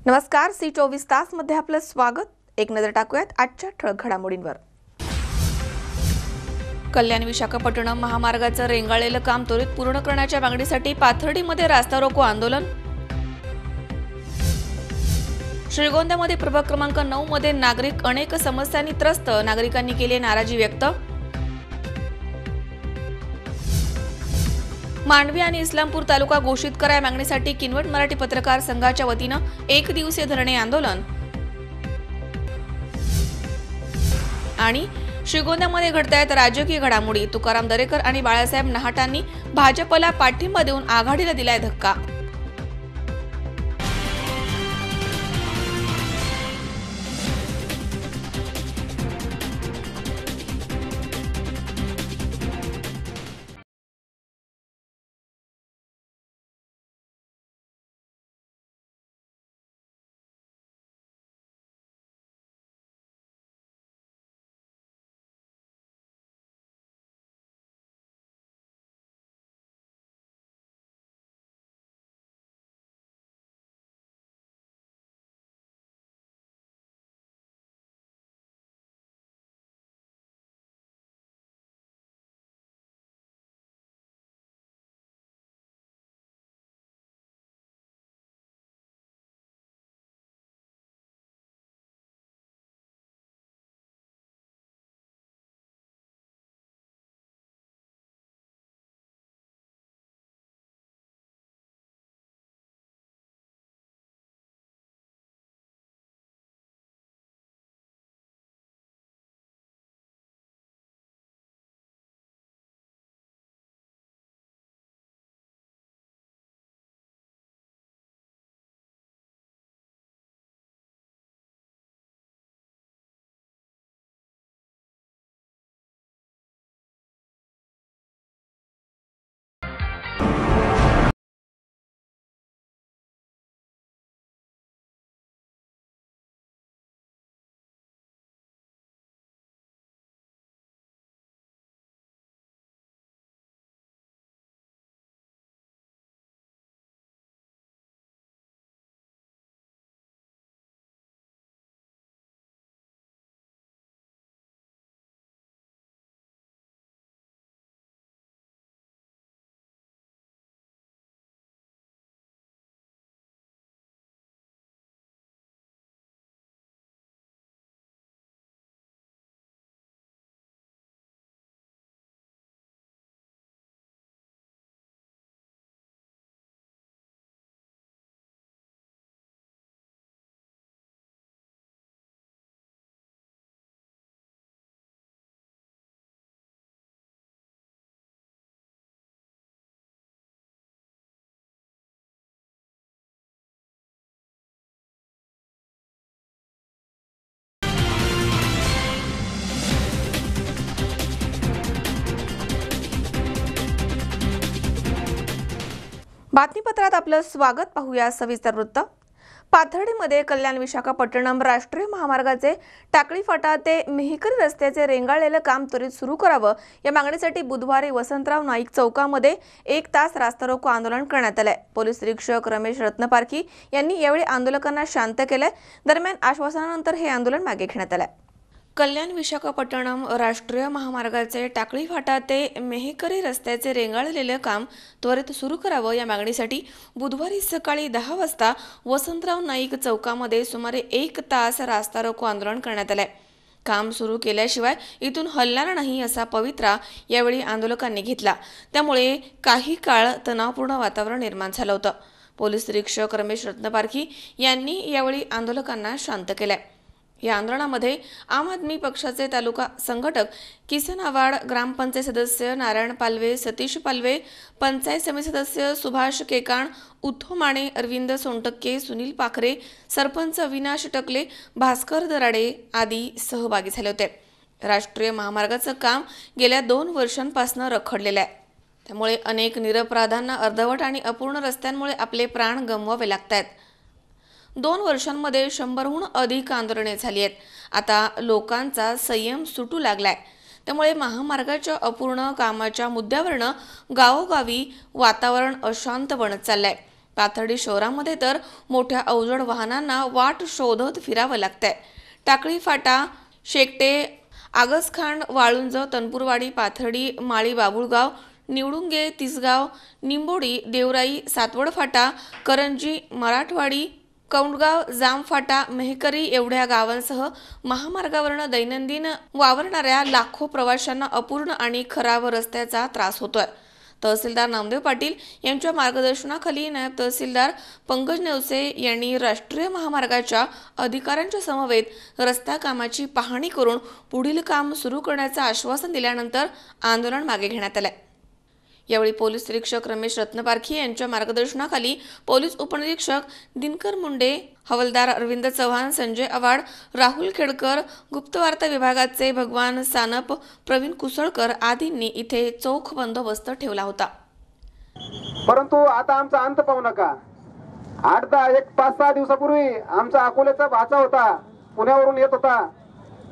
नमस्कार, C24 तास मध्ये आपलं स्वागत। एक नजर टाकूयात आजच्या ठळक घडामोडींवर। कल्याण विशाखापट्टणम महामार्गाचं रेंगाळलेलं काम त्वरित पूर्ण करण्याच्या मागणीसाठी पाथर्डीमध्ये रास्ता रोको आंदोलन। श्रीगोंद्यामध्ये प्रभाग क्रमांक 9 मध्ये नागरिक अनेक समस्यांनी त्रस्त, नागरिकांनी केली नाराजी व्यक्त। मांडवी आणि इस्लामपूर तालुका घोषित करा या मागणीसाठी किनवट मराठी पत्रकार संघाच्या वतीनं एक दिवसीय धरणे आंदोलन। आणि श्रीगोंद्यामध्ये घडतायत राजकीय घडामोडी, तुकाराम दरेकर आणि बाळासाहेब नहाटांनी भाजपला पाठिंबा देऊन आघाडीला दिलाय धक्का। बातमीपत्रात आपलं स्वागत। पाहूया सविस्तर वृत्त। पाथर्डीमध्ये कल्याण विशाखापट्टणम राष्ट्रीय महामार्गाचे टाकळी फाटा ते मेहकरी रस्त्याचे रेंगाळलेलं काम त्वरित सुरू करावं या मागणीसाठी बुधवारी वसंतराव नाईक चौकामध्ये 1 तास रास्ता रोको आंदोलन करण्यात आलंय। पोलीस निरीक्षक रमेश रत्नपारखी यांनी यावेळी आंदोलकांना शांत केलंय। दरम्यान आश्वासनानंतर हे आंदोलन मागे घेण्यात आलंय। कल्याण विशाखापट्टणम राष्ट्रीय महामार्गाचे टाकळी फाटा ते मेहकरी रस्त्याचे रेंगाळलेले काम त्वरित सुरू करावं या मागणीसाठी बुधवारी सकाळी 10 वाजता वसंतराव नाईक चौकामध्ये सुमारे 1 तास रास्ता रोको आंदोलन करण्यात आलंय। काम सुरू केल्याशिवाय इथून हलणार नाही असा पवित्रा यावेळी आंदोलकांनी घेतला। त्यामुळे काही काळ तणावपूर्ण वातावरण निर्माण झालं होतं। पोलीस निरीक्षक रमेश रत्नपारखी यांनी यावेळी आंदोलकांना शांत केलंय। या आंदोलनामध्ये आम आदमी पक्षाचे तालुका संघटक किसन आवाड, ग्रामपंचायत सदस्य नारायण पालवे, सतीश पालवे, पंचायत समिती सदस्य सुभाष केकाण, उद्धव माने, अरविंद सोनटक्के, सुनील पाखरे, सरपंच अविनाश टकले, भास्कर दराडे आदी सहभागी झाले होते। राष्ट्रीय महामार्गाचं काम गेल्या 2 वर्षांपासून रखडलेलं आहे। त्यामुळे अनेक निरपराधांना अर्धवट आणि अपूर्ण रस्त्यांमुळे आपले प्राण गमवावे लागतात। 2 वर्षांमध्ये 100हून अधिक आंदोलने झाली आहेत। आता लोकांचा संयम सुटू लागलाय। त्यामुळे महामार्गाच्या अपूर्ण कामाच्या मुद्द्यावरनं गावोगावी वातावरण अशांत बनत चाललंय। पाथर्डी शहरामध्ये तर मोठ्या अवजड वाहनांना वाट शोधत फिरावं लागतंय। टाकळी फाटा, शेकटे, आगसखांड, वाळुंज, तनपूरवाडी, पाथर्डी, माळी, बाबुळगाव, निवडुंगे, तिसगाव, निंबोडी, देवराई, सातवड फाटा, करंजी, मराठवाडी, कौंडगाव, जामफाटा, मेहकरी एवढ्या गावांसह महामार्गावरनं दैनंदिन वावरणाऱ्या लाखो प्रवाशांना अपूर्ण आणि खराब रस्त्याचा त्रास होतोय। तहसीलदार नामदेव पाटील यांच्या मार्गदर्शनाखाली नायब तहसीलदार पंकज नेवसे यांनी राष्ट्रीय महामार्गाच्या अधिकाऱ्यांच्या समवेत रस्ता कामाची पाहणी करून पुढील काम सुरू करण्याचं आश्वासन दिल्यानंतर आंदोलन मागे घेण्यात आले। यावेळी पोलीस निरीक्षक रमेश रत्नपारखी यांच्या मार्गदर्शनाखाली पोलीस उपनिरीक्षक दिनकर मुंडे, हवालदार अरविंद चव्हाण, संजय आव्हाड, राहुल खेडकर, गुप्तवार्ता विभागाचे भगवान सानप, प्रवीण कुसळकर आदींनी इथे चोख बंदोबस्त ठेवला होता। परंतु आता आमचा अंत पाहू नका। 5-6 दिवसापूर्वी आमचा अकोल्याचा भाचा होता, पुण्यावरून येत होता।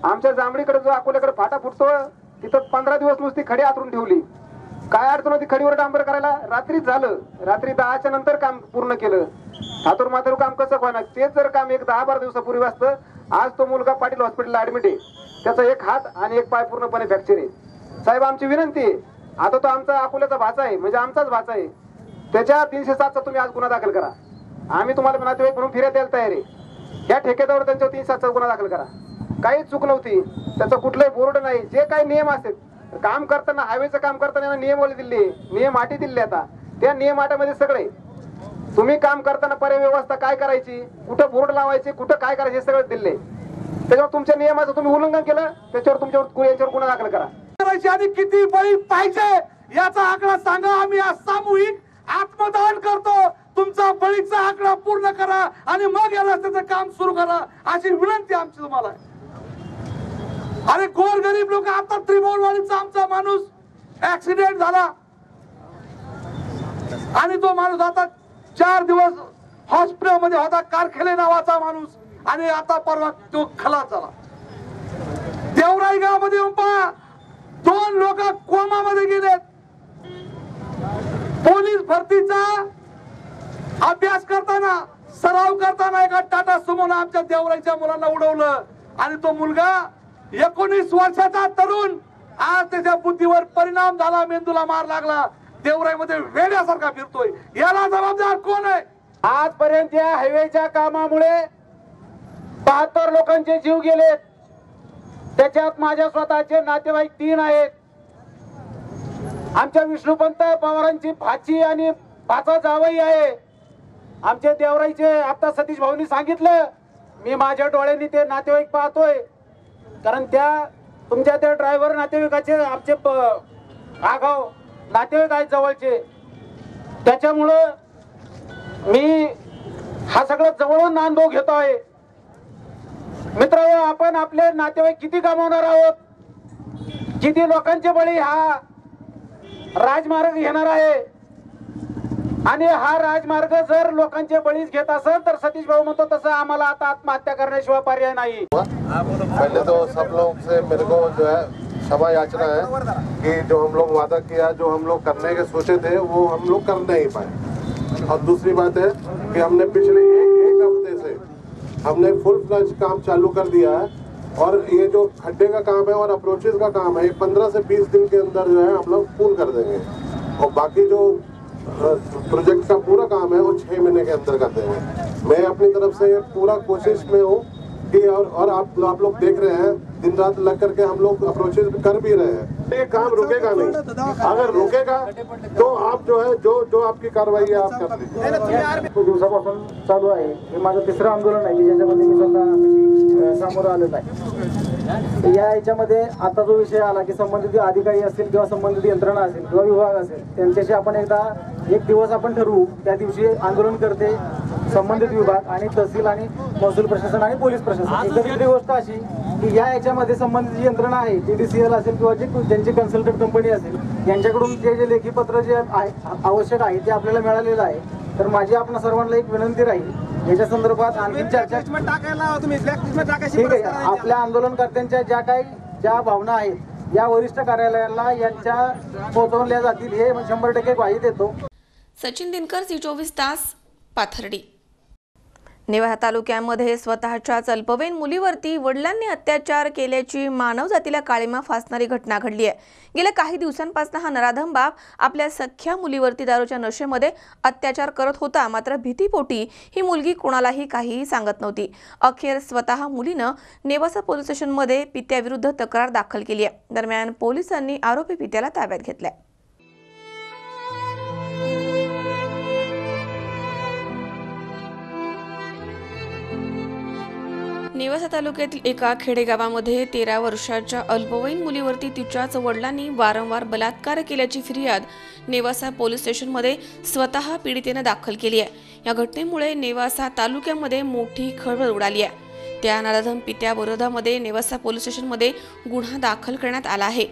आमच्या जांभळीकडे जो अकोल्याकडे फाटा फुटतो तिथं 15 दिवस नुसती खडी आतरून ठेवली। काय अडचण होती खडीवर डांबर करायला? रात्रीच झालं। रात्री 10च्या नंतर काम पूर्ण केलं। थातूर माथूर काम कसं होणार? तेच जर काम 10-12 दिवसापूर्वी असतं, आज तो मुलगा पाटील हॉस्पिटलला ऍडमिट आहे। त्याचा एक हात आणि एक पाय पूर्णपणे फ्रॅक्चर आहे। साहेब आमची विनंती आहे, आता तो आमचा अकोल्याचा भाचा आहे, म्हणजे आमचाच भाचा आहे, त्याच्या 307चा तुम्ही आज गुन्हा दाखल करा। आम्ही तुम्हाला नातेवाईक म्हणून फिर्याद द्यायला तयार आहे। या ठेकेदारावर त्यांच्यावर 307चा गुन्हा दाखल करा। काही चूक नव्हती, त्याचं कुठलंही बोर्ड नाही। जे काही नियम असतात काम करताना, हायवेचं काम करताना नियम दिले, नियम अटी दिले। आता त्या नियम अटीमध्ये सगळे तुम्ही काम करताना पर्याय व्यवस्था काय करायची, कुठं बोर्ड लावायचे, कुठं काय करायचे सगळं दिले। त्याच्यावर तुमच्या नियमाचं तुम्ही उल्लंघन केलं, त्याच्यावर यांच्यावर गुन्हा दाखल करा। आणि किती बळी पाहिजे याचा आकडा सांगा। आम्ही आज सामूहिक आत्मदान करतो। तुमचा बळीचा आकडा पूर्ण करा आणि मग या रस्त्याचं काम सुरू करा, अशी विनंती आमची तुम्हाला। अरे गोरगरीब लोक, आता त्रिमोलवाडीचा आमचा माणूस ऍक्सिडेंट झाला आणि तो माणूस आता 4 दिवस हॉस्पिटलमध्ये होता, कारखेले नावाचा माणूस, आणि आता परवा तो खलास झाला। देवराई गावामध्ये 2 लोक कोमामध्ये गेलेत। पोलीस भरतीचा अभ्यास करताना, सराव करताना एका टाटा सुमोनं आमच्या देवराईच्या मुलांना उडवलं आणि तो मुलगा 19 वर्षाचा तरुण आज त्याच्या बुद्धीवर परिणाम झाला, मेंदूला मार लागला, देवराईमध्ये वेड्यासारखा फिरतोय। याला जबाबदार कोण आहे? आजपर्यंत या हायवेच्या कामामुळे 72 लोकांचे जीव गेलेत। त्याच्यात माझ्या स्वतःचे नातेवाईक 3 आहेत। आमच्या विष्णुपंत पवारांची भाची आणि भाचा जावई आहे। आमच्या देवराईचे आता सतीश भाऊंनी सांगितलं, मी माझ्या डोळ्यांनी ते नातेवाईक पाहतोय, कारण त्या तुमच्या त्या ड्रायव्हर नातेवाईकाचे आमचे आगाव नातेवाईक आहेत जवळचे। त्याच्यामुळं मी हा सगळं जवळून अनुभव घेतोय। मित्रांनो, आपण आपले नातेवाईक किती गमावणार आहोत, किती लोकांचे बळी हा राजमार्ग घेणार आहे, आणि हा राजमार्ग जर लोकांचे बळीच घेत असेल तर सतीश भाऊ म्हणतो तसं आम्हाला आता आत्महत्या करण्याशिवाय पर्याय नाही। पहले तो सब लोग से मेरे को जो है क्षमा याचना है कि जो हम लोग वादा किया, जो हम लोग करने के सोचे थे वो हम लोग कर नहीं पाए। और दूसरी बात है कि हमने पिछले एक हफ्ते से हमने फुल फ्लैश काम चालू कर दिया है, और ये जो खड्डे का काम है और अप्रोचेस का काम है 15 से 20 दिन के अंदर जो है हम लोग पूर्ण कर देंगे, और बाकी जो प्रोजेक्ट का पूरा काम है वो 6 महीने के अंदर कर देंगे। मैं अपनी तरफ से पूरा कोशिश में हूँ कि और आप लोग देख रहे हैं दिन रात लग करके हम लोग अप्रोचेस कर भी रहे हैं। ये काम रुकेगा नहीं, अगर रुकेगा तो आप जो है जो आपकी कार्रवाई है आप कर लीजिए। खूप दिवसापासून चालू आहे, हे माझं 3रं आंदोलन आहे ज्याच्यामध्ये मी स्वतः सामोरं आलेलो आहे। या याच्यामध्ये आता जो विषय आला की संबंधित अधिकारी असतील किंवा संबंधित यंत्रणा असेल किंवा विभाग असेल त्यांच्याशी आपण एक दिवस आपण ठरवू, त्या दिवशी आंदोलन करते संबंधित विभाग आणि तहसील आणि महसूल प्रशासन आणि पोलीस प्रशासन। दुसरी गोष्ट अशी की या याच्यामध्ये संबंधित जी यंत्रणा आहे TDCL असेल किंवा ज्यांची कन्सल्टंट कंपनी असेल यांच्याकडून जे लेखी पत्र जे आवश्यक आहे ते आपल्याला मिळालेलं आहे। तर माझी आपण सर्वांना एक विनंती राहील याच्या संदर्भात आणखी चर्चा ठीक आहे। आपल्या आंदोलनकर्त्यांच्या ज्या भावना आहेत या वरिष्ठ कार्यालयाला यांच्या पोहोचवल्या जातील हे 100% ग्वाही देतो। सचिन दिनकर, झी 24 तास, पाथर्डी. नेवासा तालुक्यामध्ये स्वतःच्याच अल्पवयीन मुलीवरती वडिलांनी अत्याचार केल्याची मानवजातीला काळिमा फासणारी घटना घडली आहे. गेल्या काही दिवसांपासून हा नराधम बाप आपल्या सख्ख्या मुलीवरती दारूच्या नशेमध्ये अत्याचार करत होता. मात्र भीतीपोटी ही मुलगी कोणालाही काहीही सांगत नव्हती. अखेर स्वतः मुलीनं नेवासा पोलीस स्टेशनमध्ये पित्याविरुद्ध तक्रार दाखल केली आहे. दरम्यान पोलिसांनी आरोपी पित्याला ताब्यात घेतलंय. नेवासा तालुक्यातील एका खेडेगावामध्ये 13 वर्षाच्या अल्पवयीन मुलीवरती तिच्याच वडिलांनी वारंवार बलात्कार केल्याची फिर्याद नेवासा पोलीस स्टेशनमध्ये स्वतः पीडितेने दाखल केली आहे. या घटनेमुळे नेवासा तालुक्यामध्ये मोठी खळबळ उडाली आहे. त्या नराधम पित्याविरोधामध्ये नेवासा पोलीस स्टेशनमध्ये गुन्हा दाखल करण्यात आला आहे.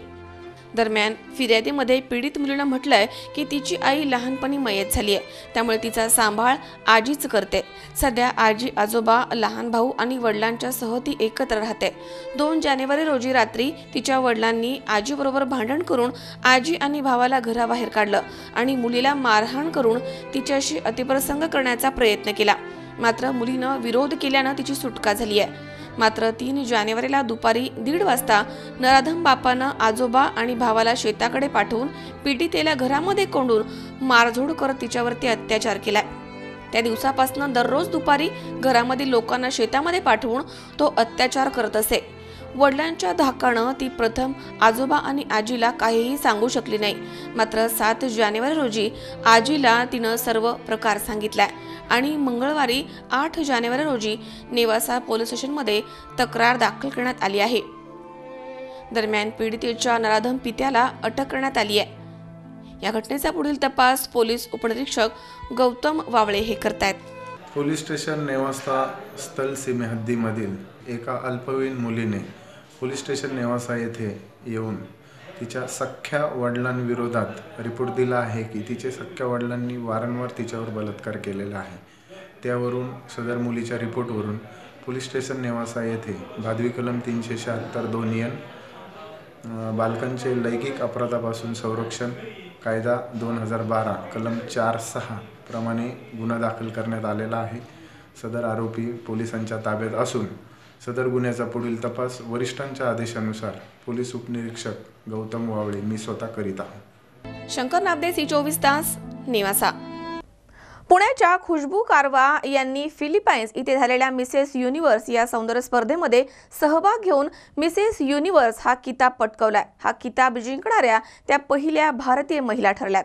दरम्यान फिर्यादीमध्ये पीडित मुलीनं म्हटलंय की तिची आई लहानपणी मयत झाली आहे, त्यामुळे तिचा सांभाळ आजीच करते. सध्या आजी आजोबा लहान भाऊ आणि वडिलांच्या सह ती एकत्र राहते. 2 जानेवारी रोजी रात्री तिच्या वडिलांनी आजीबरोबर भांडण करून आजी आणि भावाला घराबाहेर काढलं आणि मुलीला मारहाण करून तिच्याशी अतिप्रसंग करण्याचा प्रयत्न केला. मात्र मुलीनं विरोध केल्यानं तिची सुटका झाली आहे. मात्र 3 जानेवारीला दुपारी 1:30 वाजता नराधम बापानं आजोबा आणि भावाला शेताकडे पाठवून पीडितेला घरामध्ये कोंडून मारझोड करत तिच्यावरती अत्याचार केलाय. त्या दिवसापासून दररोज दुपारी घरामधील लोकांना शेतामध्ये पाठवून तो अत्याचार करत असे. वडिलांच्या धाकानं ती प्रथम आजोबा आणि आजीला काहीही सांगू शकली नाही. मात्र 7 जानेवारी रोजी आजीला तिनं सर्व प्रकार सांगितलाय आणि मंगळवारी 8 जानेवारी रोजी नेवासा पोलीस स्टेशनमध्ये तक्रार दाखल करण्यात आली आहे. दरम्यान पीडितेच्या नराधम पित्याला अटक करण्यात आली आहे. या घटनेचा पुढील तपास पोलीस उपनिरीक्षक गौतम वावळे हे करतायत. पोलीस स्टेशन नेवासा स्थल सीमे हद्दीमधील एका अल्पवयीन मुलीने पोलीस स्टेशन नेवासा येथे येऊन तिच्या सख्ख्या वडिलांविरोधात रिपोर्ट दिला आहे की तिचे सख्ख्या वडिलांनी वारंवार तिच्यावर बलात्कार केलेला आहे. त्यावरून सदर मुलीच्या रिपोर्टवरून पोलीस स्टेशन नेवासा येथे भादवी कलम 376 2 बालकांचे लैंगिक अपराधापासून संरक्षण कायदा 2012 कलम 4(6) प्रमाणे गुन्हा दाखल करण्यात आलेला आहे. सदर आरोपी पोलिसांच्या ताब्यात असून सदर गुन्ह्याचा पुढील तपास वरिष्ठांच्या आदेशानुसार पोलीस उपनिरीक्षक गौतम वावळे मी स्वतः करीत आहे. शंकर नाबदे, C24 तास, नेवासा. पुण्याच्या खुशबू कारवा यांनी फिलिपाईन्स इथे झालेल्या मिसेस युनिव्हर्स या सौंदर्य स्पर्धेमध्ये सहभाग घेऊन मिसेस युनिव्हर्स हा किताब पटकावलाय. हा किताब जिंकणाऱ्या त्या पहिल्या भारतीय महिला ठरल्यात.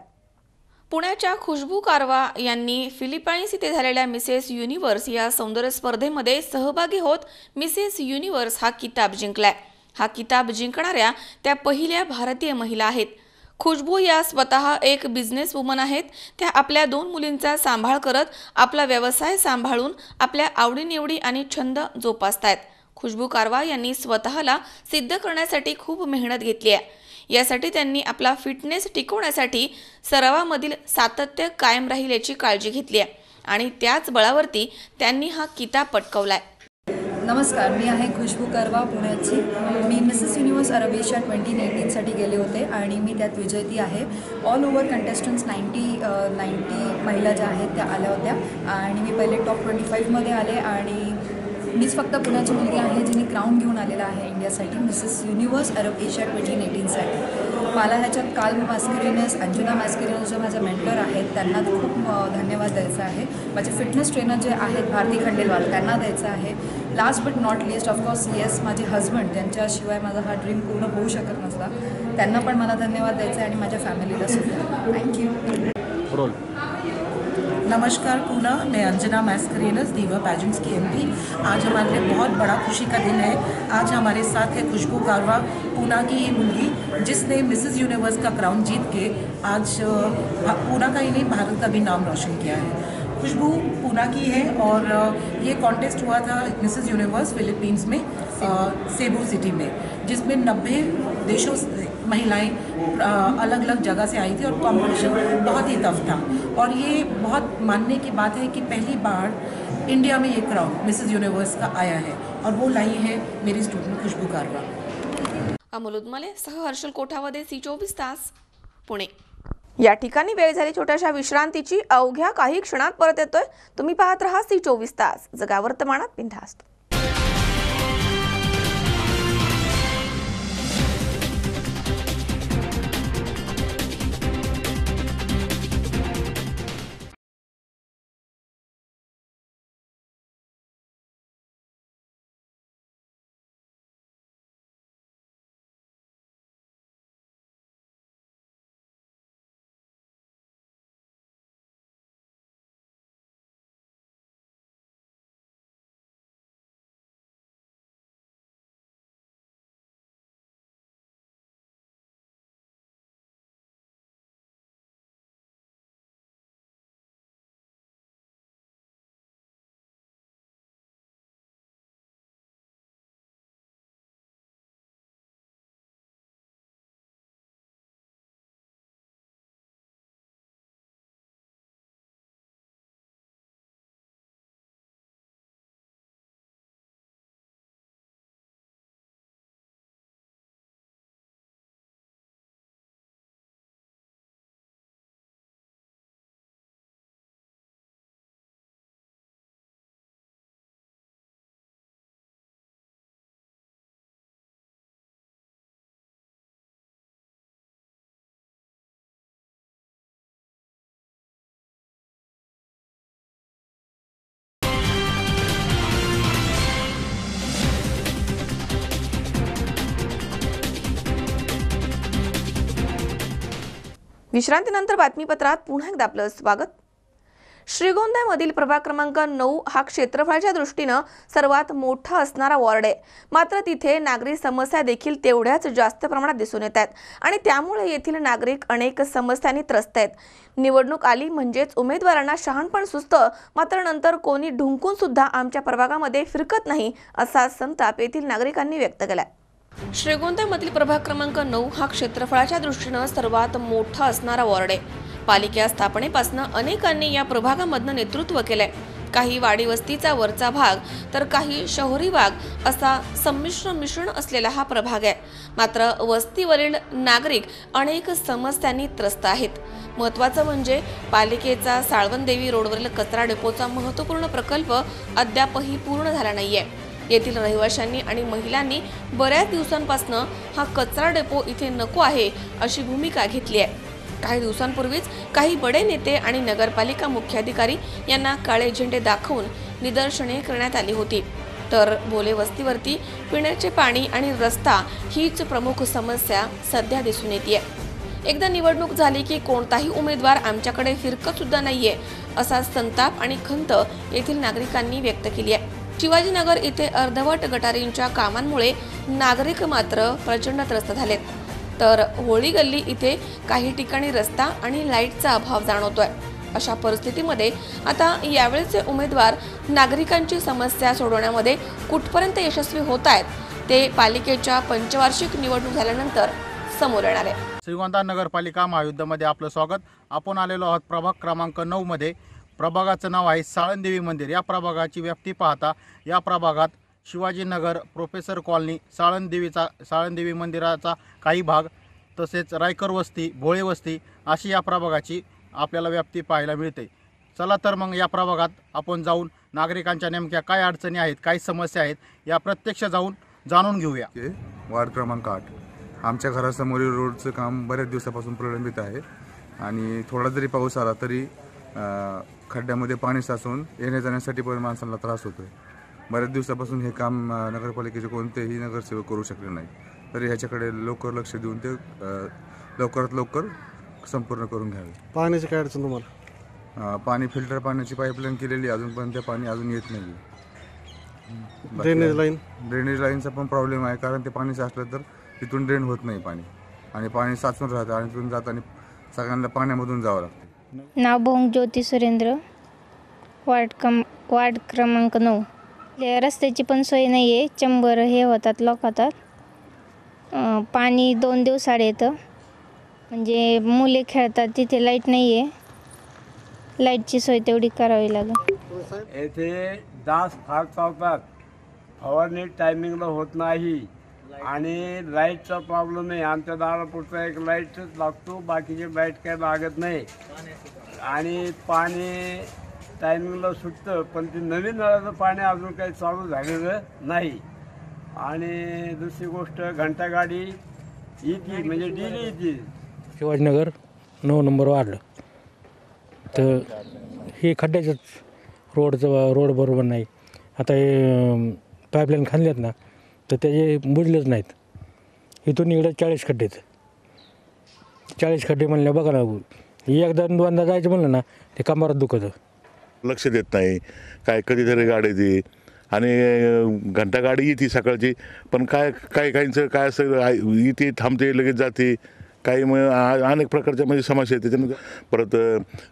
पुण्याच्या खुशबू कारवा यांनी फिलिपाईन्स इथे झालेल्या मिसेस युनिव्हर्स या सौंदर्य स्पर्धेमध्ये सहभागी होत मिसेस युनिव्हर्स हा किताब जिंकलाय. हा किताब जिंकणाऱ्या त्या पहिल्या भारतीय महिला आहेत. खुशबू या स्वतः एक बिझनेस वुमन आहेत. त्या आपल्या 2 मुलींचा सांभाळ करत आपला व्यवसाय सांभाळून आपल्या आवडीनिवडी आणि छंद जोपासतायत. खुशबू कारवा यांनी स्वतःला सिद्ध करण्यासाठी खूप मेहनत घेतली आहे. यासाठी त्यांनी आपला फिटनेस टिकवण्यासाठी सरावामधील सातत्य कायम राहील याची काळजी घेतली आहे आणि त्याच बळावरती त्यांनी हा किताब पटकावलाय. नमस्कार, मी आहे खुशबू कारवा पुण्याची. मी मिसेस युनिव्हर्स अरब एशिया 2018साठी गेले होते आणि मी त्यात विजेती आहे. ऑल ओव्हर कंटेस्टंट्स 90 महिला ज्या आहेत त्या आल्या होत्या आणि मी पहिले टॉप 25मध्ये आले आणि मीच फक्त पुण्याची मुलगी आहे जिने क्राऊन घेऊन आलेला आहे इंडियासाठी मिसेस युनिव्हर्स अरब एशिया 2018साठी. मला ह्याच्यात काल मॅस्करिनस, अंजुना मॅस्करिनस ज्या माझ्या मेंटर आहेत त्यांना खूप धन्यवाद द्यायचा आहे. माझे फिटनेस ट्रेनर जे आहेत भारती खंडेलवाल त्यांना द्यायचं आहे. Last but not list of course yes माझे हजबंड, त्यांच्याशिवाय माझा हा ड्रीम पूर्ण होऊ शकत नसला. त्यांना पण मला धन्यवाद द्यायचा आहे आणि माझ्या फॅमिलीला सुद्धा. थँक्यू. नमस्कार पूना, मैं अंजना मैस्करेनस, दीवा पैजेंट्स की MP. आज हमारे लिए बहुत बड़ा खुशी का दिन है. आज हमारे साथ है खुशबू कारवा, पूना की ये मुलगी जिसने मिसेस यूनिवर्स का क्राउन जीत के आज पूना का ही नहीं भारत का भी नाम रोशन किया है. खुशबू पूना की है और ये कॉन्टेस्ट हुआ था मिसेस यूनिवर्स फिलीपींस में सेबू सिटी में, जिसमें 90 देशों से महिलाएं अलग अलग जगह से आई थी और कंपटीशन बहुत ही टफ था. और ये बहुत मानने की बात है कि पहली बार इंडिया में ये क्राउन मिसेस यूनिवर्स का आया है और वो लाई है मेरी स्टूडेंट खुशबू कारवा. अमोल उदमले सह हर्षल कोठावदे, C24 तास, पुणे. या ठिकाणी वेळ झाली छोट्याशा विश्रांतीची. अवघ्या काही क्षणात परत येतोय. तुम्ही पाहत राहा C24 तास, जगा वर्तमानात बिनधास्त. विश्रांतीनंतर बातमीपत्रात पुन्हा एकदा आपलं स्वागत. श्रीगोंद्यामधील प्रभाग क्रमांक 9 हा क्षेत्रफळाच्या दृष्टीनं सर्वात मोठा असणारा वॉर्ड आहे. मात्र तिथे नागरी समस्या देखील तेवढ्याच जास्त प्रमाणात दिसून येत आहेत आणि त्यामुळे येथील नागरिक अनेक समस्यांनी त्रस्त आहेत. निवडणूक आली म्हणजेच उमेदवारांना शहाणपण सुचतं, मात्र नंतर कोणी ढुंकून सुद्धा आमच्या प्रभागामध्ये फिरकत नाही असा संताप येथील नागरिकांनी व्यक्त केलाय. श्रीगोंद्यामधील प्रभाग क्रमांक 9 हा क्षेत्रफळाच्या दृष्टीनं सर्वात मोठा असणारा वॉर्ड आहे. पालिका स्थापनेपासून अनेकांनी या प्रभागामधनं नेतृत्व केलंय. काही वाडी वस्तीचा वरचा भाग तर काही शहरी भाग असा संमिश्र मिश्रण असलेला हा प्रभाग आहे. मात्र वस्तीवरील नागरिक अनेक समस्यांनी त्रस्त आहेत. महत्त्वाचं म्हणजे पालिकेचा साळवंदेवी रोडवरील कचरा डेपोचा महत्त्वपूर्ण प्रकल्प अद्यापही पूर्ण झाला नाहीये. येथील रहिवाशांनी आणि महिलांनी बऱ्याच दिवसांपासून हा कचरा डेपो इथे नको आहे अशी भूमिका घेतली आहे. काही दिवसांपूर्वीच काही बडे नेते आणि नगरपालिका मुख्याधिकारी यांना काळे झेंडे दाखवून निदर्शने करण्यात आली होती. तर भोले वस्तीवरती पिण्याचे पाणी आणि रस्ता हीच प्रमुख समस्या सध्या दिसून येते. एकदा निवडणूक झाली की कोणताही उमेदवार आमच्याकडे फिरकत सुद्धा नाहीये असा संताप आणि खंत येथील नागरिकांनी व्यक्त केली आहे. शिवाजीनगर इथे अर्धवट गटारींच्या कामांमुळे नागरिक मात्र प्रचंड त्रस्त झालेत. तर होळी गल्ली इथे काही ठिकाणी रस्ता आणि लाईटचा अभाव जाणवतोय. अशा परिस्थितीमध्ये आता यावेळेचे उमेदवार नागरिकांची समस्या सोडवण्यामध्ये कुठपर्यंत यशस्वी होत आहेत ते पालिकेच्या पंचवार्षिक निवडणूक झाल्यानंतर समोर येणार आहे. श्रीगोंदा नगरपालिका महायुद्धामध्ये आपलं स्वागत. आपण आलेलो आहोत प्रभाग क्रमांक 9 मध्ये. प्रभागाचं नाव आहे साळणदेवी मंदिर. या प्रभागाची व्याप्ती पाहता या प्रभागात शिवाजीनगर, प्रोफेसर कॉलनी, साळणदेवी मंदिराचा काही भाग, तसेच रायकर वस्ती, भोळे वस्ती अशी या प्रभागाची आपल्याला व्याप्ती पाहायला मिळते. चला तर मग या प्रभागात आपण जाऊन नागरिकांच्या नेमक्या काय अडचणी आहेत, काय समस्या आहेत या प्रत्यक्ष जाऊन जाणून घेऊया. वार्ड क्रमांक 8 आमच्या घरासमोरील रोडचं काम बऱ्याच दिवसापासून प्रलंबित आहे आणि थोडा जरी पाऊस आला तरी खड्ड्यामध्ये पाणी साचून येण्या जाण्यासाठी पण माणसांना त्रास होतो आहे. बऱ्याच दिवसापासून हे काम नगरपालिकेचे कोणतेही नगरसेवक करू शकले नाही. तरी ह्याच्याकडे लवकर लक्ष देऊन ते लवकरात लवकर संपूर्ण करून घ्यावे. पाण्याची काय अडचण तुम्हाला? पाणी फिल्टर पाण्याची पाईपलाईन केलेली अजून पण ते पाणी अजून येत नाही. ड्रेनेज लाईनचा पण प्रॉब्लेम आहे, कारण ते पाणी साचलं तर तिथून ड्रेन होत नाही पाणी आणि पाणी साचून राहतं आणि तिथून जाताना सगळ्यांना पाण्यामधून जावं लागतं. नाव भोंग ज्योती सुरेंद्र, वार्ड क्रमांक 9. रस्त्याची पण सोय नाही आहे. चंबर हे होतात, लॉक होतात. पाणी 2 दिवसाआड येतं. म्हणजे मुले खेळतात तिथे लाईट नाही आहे. लाईटची सोय तेवढी करावी लागेल. येथे डास फार चावतात. फवारणी टायमिंगला होत नाही. आणि लाईटचा प्रॉब्लेम नाही. आमच्या दारापुरता एक लाईटच लागतो, बाकीचे लाईट काही लागत नाही. आणि पाणी टायमिंगला सुटतं, पण ते नवीन नळाचं पाणी अजून काही चालू झालेलं नाही. आणि दुसरी गोष्ट, घंटागाडी येते म्हणजे डेली येते. शिवाजीनगर 9 नंबर वाढलं तर हे खड्ड्याचंच रोड बरोबर नाही. आता हे पाईपलाईन खांदल्यात ना तर त्याचे बुजलेच नाहीत. इथून इकडे 40 खड्डे आहेत. 40 खड्डे म्हणलं बघा ना, एकदा दोनदा जायचं म्हणलं ना ते कमरात दुखतं. लक्ष देत नाही, काय कधीतरी गाडी येते आणि घंटा गाडी येते सकाळची, पण काहींचं काय असं येते थांबते लगेच जाते. काही मग अनेक प्रकारच्या म्हणजे समस्या आहेत. त्याच्यामध्ये परत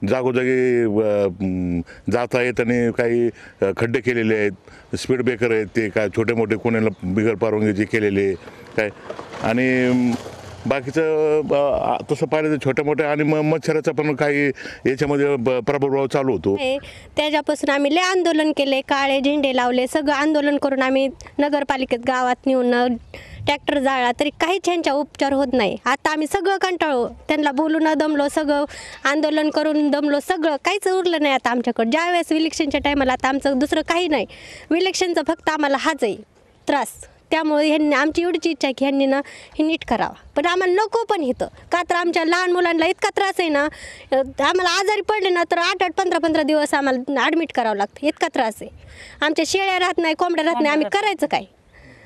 जागोजागी जाता येत आणि काही खड्डे केलेले आहेत, स्पीड ब्रेकर आहेत ते काय छोटे मोठे कोणाला बिगर परवानगीचे केलेले काय. आणि बाकीचं तसं पाहिलं तर छोट्या मोठ्या आणि मच्छराचा पण काही याच्यामध्ये प्रभाव चालू होतो. त्याच्यापासून आम्ही लय आंदोलन केले, काळे झेंडे लावले, सगळं आंदोलन करून आम्ही नगरपालिकेत गावात नेऊन ट्रॅक्टर जाळला तरी काहीच ह्यांचा उपचार होत नाही. आता आम्ही सगळं कंटाळलो, त्यांना बोलून दमलो, सगळं आंदोलन करून दमलो, सगळं काहीच उरलं नाही आता आमच्याकडं. ज्यावेळेस इलेक्शनच्या टायमाला आता आमचं दुसरं काही नाही, इलेक्शनचं फक्त आम्हाला हाच आहे त्रास. त्यामुळे ह्यांनी आमची एवढीच इच्छा आहे की ह्यांनी ना हे नीट करावा. पण आम्हाला नको पण इथं का तर आमच्या लहान मुलांना इतका त्रास आहे ना, आम्हाला आजारी पडले ना तर 8-8 15-15 दिवस आम्हाला ॲडमिट करावं लागतं, इतका त्रास आहे. आमच्या शेळ्या राहत नाही, कोंबड्या राहत नाही, आम्ही करायचं काय?